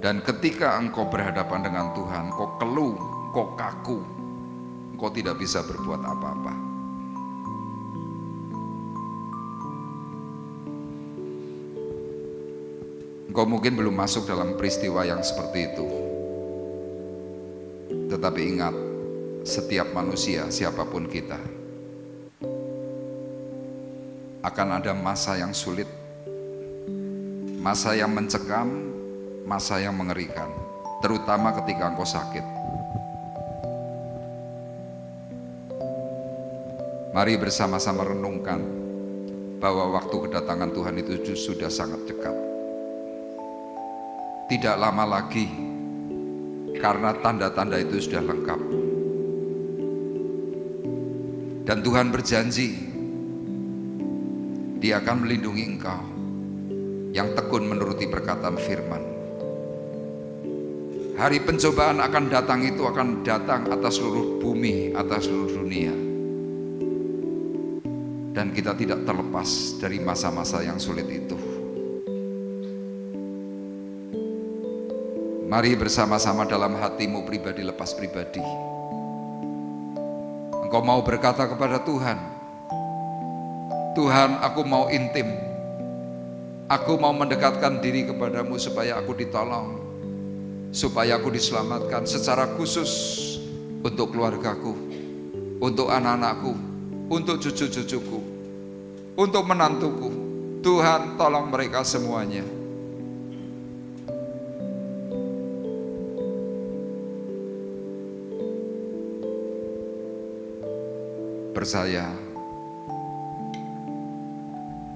dan ketika engkau berhadapan dengan Tuhan, engkau keluh, engkau kaku, engkau tidak bisa berbuat apa-apa. Engkau mungkin belum masuk dalam peristiwa yang seperti itu. Tetapi ingat, setiap manusia, siapapun kita, akan ada masa yang sulit, masa yang mencekam, masa yang mengerikan, terutama ketika engkau sakit. Mari bersama-sama renungkan bahwa waktu kedatangan Tuhan itu sudah sangat dekat. Tidak lama lagi, karena tanda-tanda itu sudah lengkap. Dan Tuhan berjanji, Dia akan melindungi engkau yang tekun menuruti perkataan firman. Hari pencobaan akan datang, itu akan datang atas seluruh bumi, atas seluruh dunia. Dan kita tidak terlepas dari masa-masa yang sulit itu. Mari bersama-sama dalam hatimu pribadi lepas pribadi, engkau mau berkata kepada Tuhan, Tuhan, aku mau intim, aku mau mendekatkan diri kepadamu supaya aku ditolong, supaya aku diselamatkan secara khusus untuk keluargaku, untuk anak-anakku, untuk cucu-cucuku, untuk menantuku. Tuhan, tolong mereka semuanya. Percaya,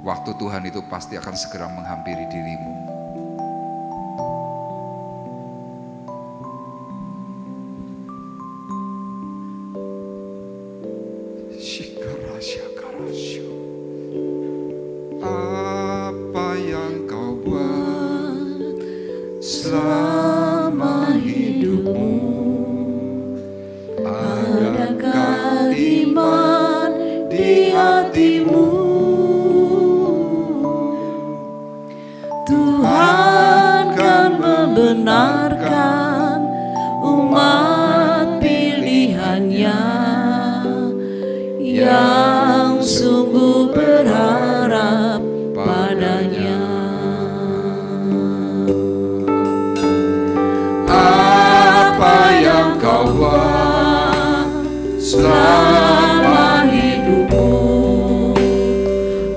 waktu Tuhan itu pasti akan segera menghampiri dirimu. Apa yang kau buat selama hidupmu? Adakah iman di hatimu? Tuhan kan membenarkan umat pilihannya yang sungguh berharap padanya. Apa yang kau buat selama hidupmu?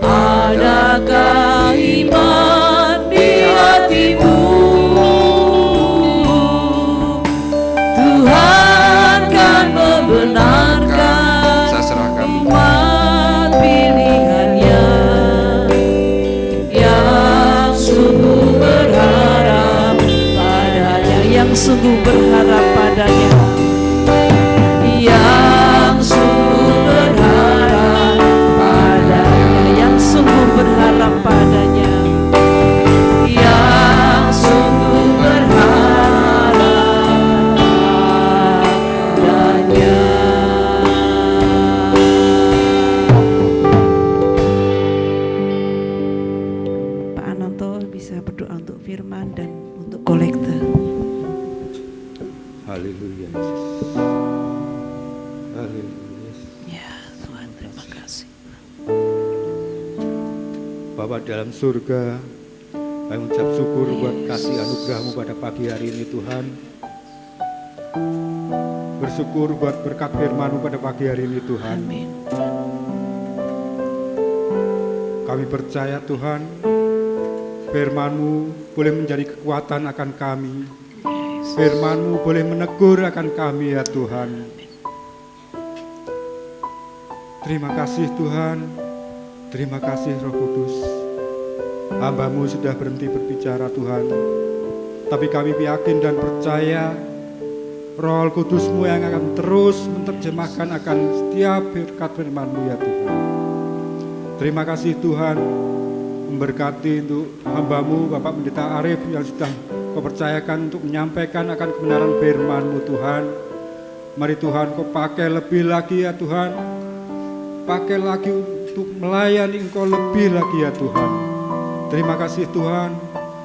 Adakah iman di hatimu? Tuhan kan membenarkan umat pilihannya yang sungguh berharap padanya, yang sungguh berharap padanya, yang sungguh berharap padanya, yang sungguh berharap padanya, yang sungguh berharap padanya. Pak Ananto bisa berdoa untuk firman dan untuk kolekte. Haleluya Yesus. Haleluya. Ya Tuhan, terima kasih. Bapa dalam surga, kami ucap syukur buat kasih anugerah-Mu pada pagi hari ini Tuhan. Bersyukur buat berkat firman-Mu pada pagi hari ini Tuhan. Amin. Kami percaya Tuhan, firman-Mu boleh menjadi kekuatan akan kami. Firman-Mu boleh menegur akan kami ya Tuhan. Terima kasih Tuhan, terima kasih Roh Kudus. Hamba-Mu sudah berhenti berbicara Tuhan, tapi kami yakin dan percaya Roh Kudus-Mu yang akan terus menerjemahkan akan setiap berkat firman-Mu ya Tuhan. Terima kasih Tuhan, memberkati untuk hamba-Mu Bapak Pendeta Arif yang sudah Kau percayakan untuk menyampaikan akan kebenaran firman-Mu Tuhan. Mari Tuhan Kau pakai lebih lagi ya Tuhan, pakai lagi untuk melayani Engkau lebih lagi ya Tuhan. Terima kasih Tuhan,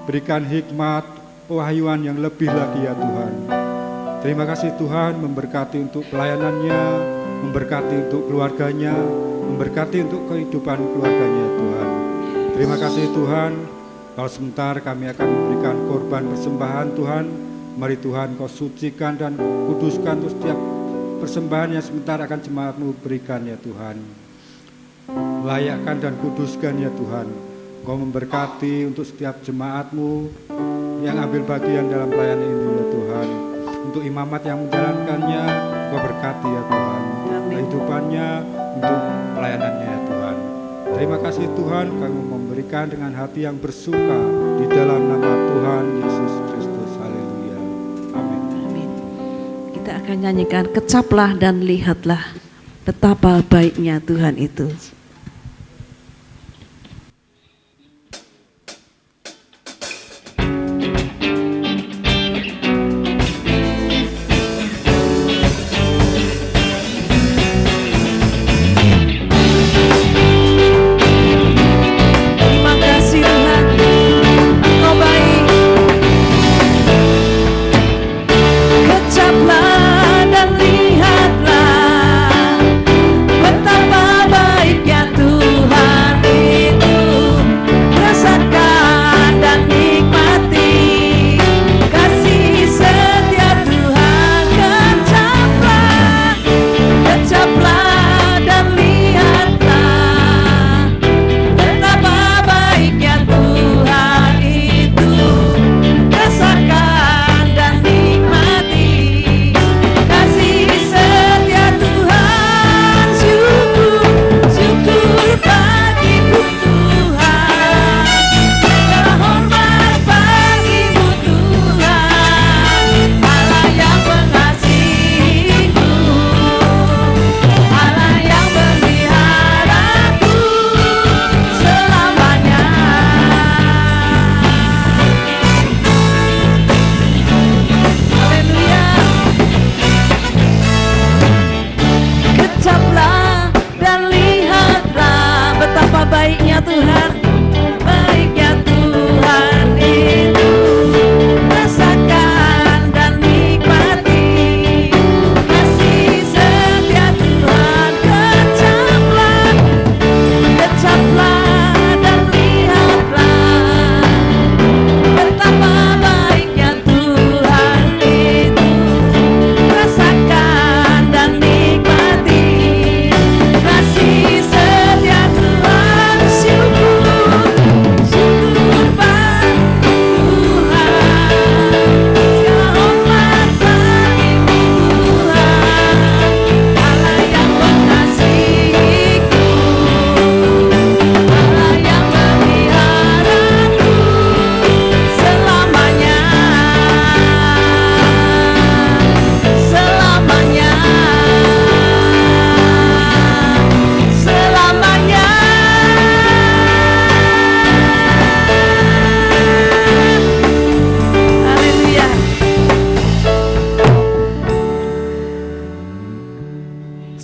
berikan hikmat, pewahyuan yang lebih lagi ya Tuhan. Terima kasih Tuhan, memberkati untuk pelayanannya, memberkati untuk keluarganya, memberkati untuk kehidupan keluarganya ya Tuhan. Terima kasih Tuhan, kalau sebentar kami akan memberikan korban persembahan Tuhan. Mari Tuhan Kau sucikan dan kuduskan untuk setiap persembahan yang sebentar akan jemaat-Mu berikan ya Tuhan. Layakkan dan kuduskan ya Tuhan. Kau memberkati untuk setiap jemaat-Mu yang ambil bagian dalam pelayanan ini ya Tuhan. Untuk imamat yang menjalankannya, Kau berkati ya Tuhan. Kehidupannya, untuk pelayanannya ya Tuhan. Terima kasih Tuhan, kami memberikan dengan hati yang bersuka di dalam nama Tuhan Yesus Kristus. Haleluya. Amin. Amin. Kita akan nyanyikan kecaplah dan lihatlah betapa baiknya Tuhan itu.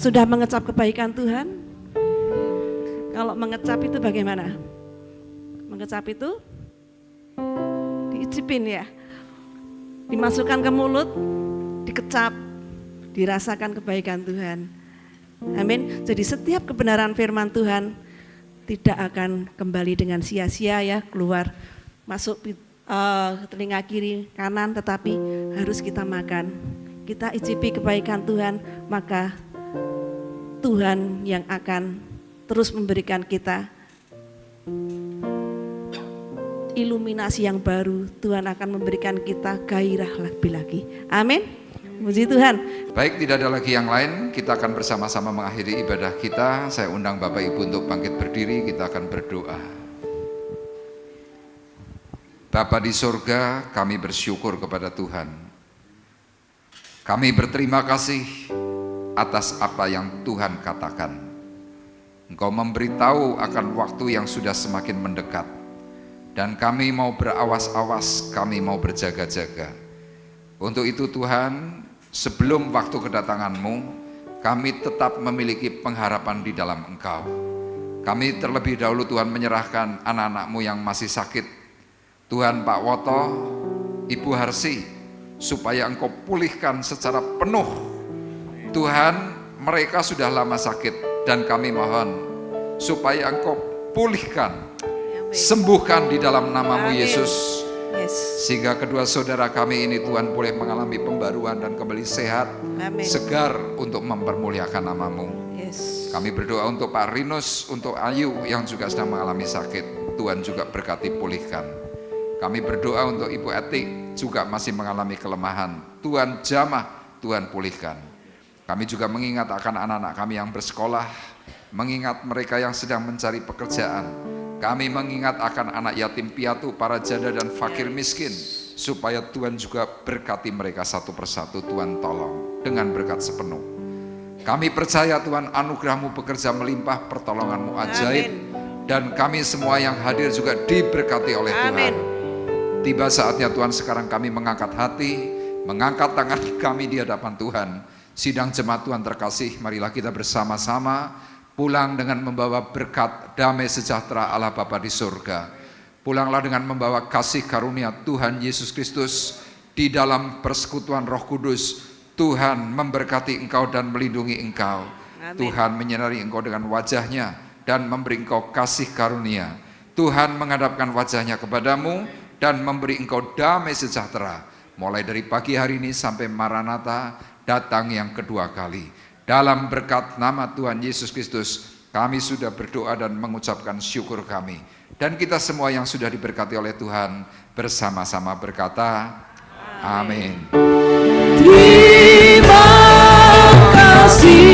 Sudah mengecap kebaikan Tuhan? Kalau mengecap itu bagaimana? Mengecap itu diicipin ya, dimasukkan ke mulut, dikecap, dirasakan kebaikan Tuhan. Amin. Jadi setiap kebenaran firman Tuhan tidak akan kembali dengan sia-sia ya, keluar masuk telinga kiri kanan, tetapi harus kita makan. Kita icipi kebaikan Tuhan, maka Tuhan yang akan terus memberikan kita iluminasi yang baru. Tuhan akan memberikan kita gairah lebih lagi. Amin. Puji Tuhan. Baik, tidak ada lagi yang lain, kita akan bersama-sama mengakhiri ibadah kita. Saya undang Bapak Ibu untuk bangkit berdiri, kita akan berdoa. Bapa di surga, kami bersyukur kepada Tuhan. Kami berterima kasih atas apa yang Tuhan katakan. Engkau memberitahu akan waktu yang sudah semakin mendekat. Dan kami mau berawas-awas, kami mau berjaga-jaga. Untuk itu Tuhan, sebelum waktu kedatangan-Mu, kami tetap memiliki pengharapan di dalam Engkau. Kami terlebih dahulu Tuhan menyerahkan anak-anak-Mu yang masih sakit. Tuhan, Pak Woto, Ibu Harsi, supaya Engkau pulihkan secara penuh. Tuhan, mereka sudah lama sakit dan kami mohon supaya Engkau pulihkan, sembuhkan di dalam nama-Mu Yesus. Sehingga kedua saudara kami ini Tuhan boleh mengalami pembaruan dan kembali sehat, segar untuk mempermuliakan nama-Mu. Kami berdoa untuk Pak Rinus, untuk Ayu yang juga sedang mengalami sakit. Tuhan juga berkati pulihkan. Kami berdoa untuk Ibu Etik juga masih mengalami kelemahan. Tuhan jamah, Tuhan pulihkan. Kami juga mengingat akan anak-anak kami yang bersekolah, mengingat mereka yang sedang mencari pekerjaan. Kami mengingat akan anak yatim piatu, para janda dan fakir miskin, supaya Tuhan juga berkati mereka satu persatu. Tuhan tolong dengan berkat sepenuh. Kami percaya Tuhan anugerah-Mu bekerja melimpah, pertolongan-Mu ajaib. Dan kami semua yang hadir juga diberkati oleh Tuhan. Tiba saatnya Tuhan sekarang kami mengangkat hati, mengangkat tangan kami di hadapan Tuhan. Sidang jemaat Tuhan terkasih, marilah kita bersama-sama pulang dengan membawa berkat damai sejahtera Allah Bapa di surga. Pulanglah dengan membawa kasih karunia Tuhan Yesus Kristus di dalam persekutuan Roh Kudus. Tuhan memberkati engkau dan melindungi engkau. Amin. Tuhan menyinari engkau dengan wajahnya dan memberi engkau kasih karunia. Tuhan menghadapkan wajahnya kepadamu dan memberi engkau damai sejahtera. Mulai dari pagi hari ini sampai Maranatha datang yang kedua kali. Dalam berkat nama Tuhan Yesus Kristus, kami sudah berdoa dan mengucapkan syukur kami. Dan kita semua yang sudah diberkati oleh Tuhan bersama-sama berkata, amin. Terima kasih.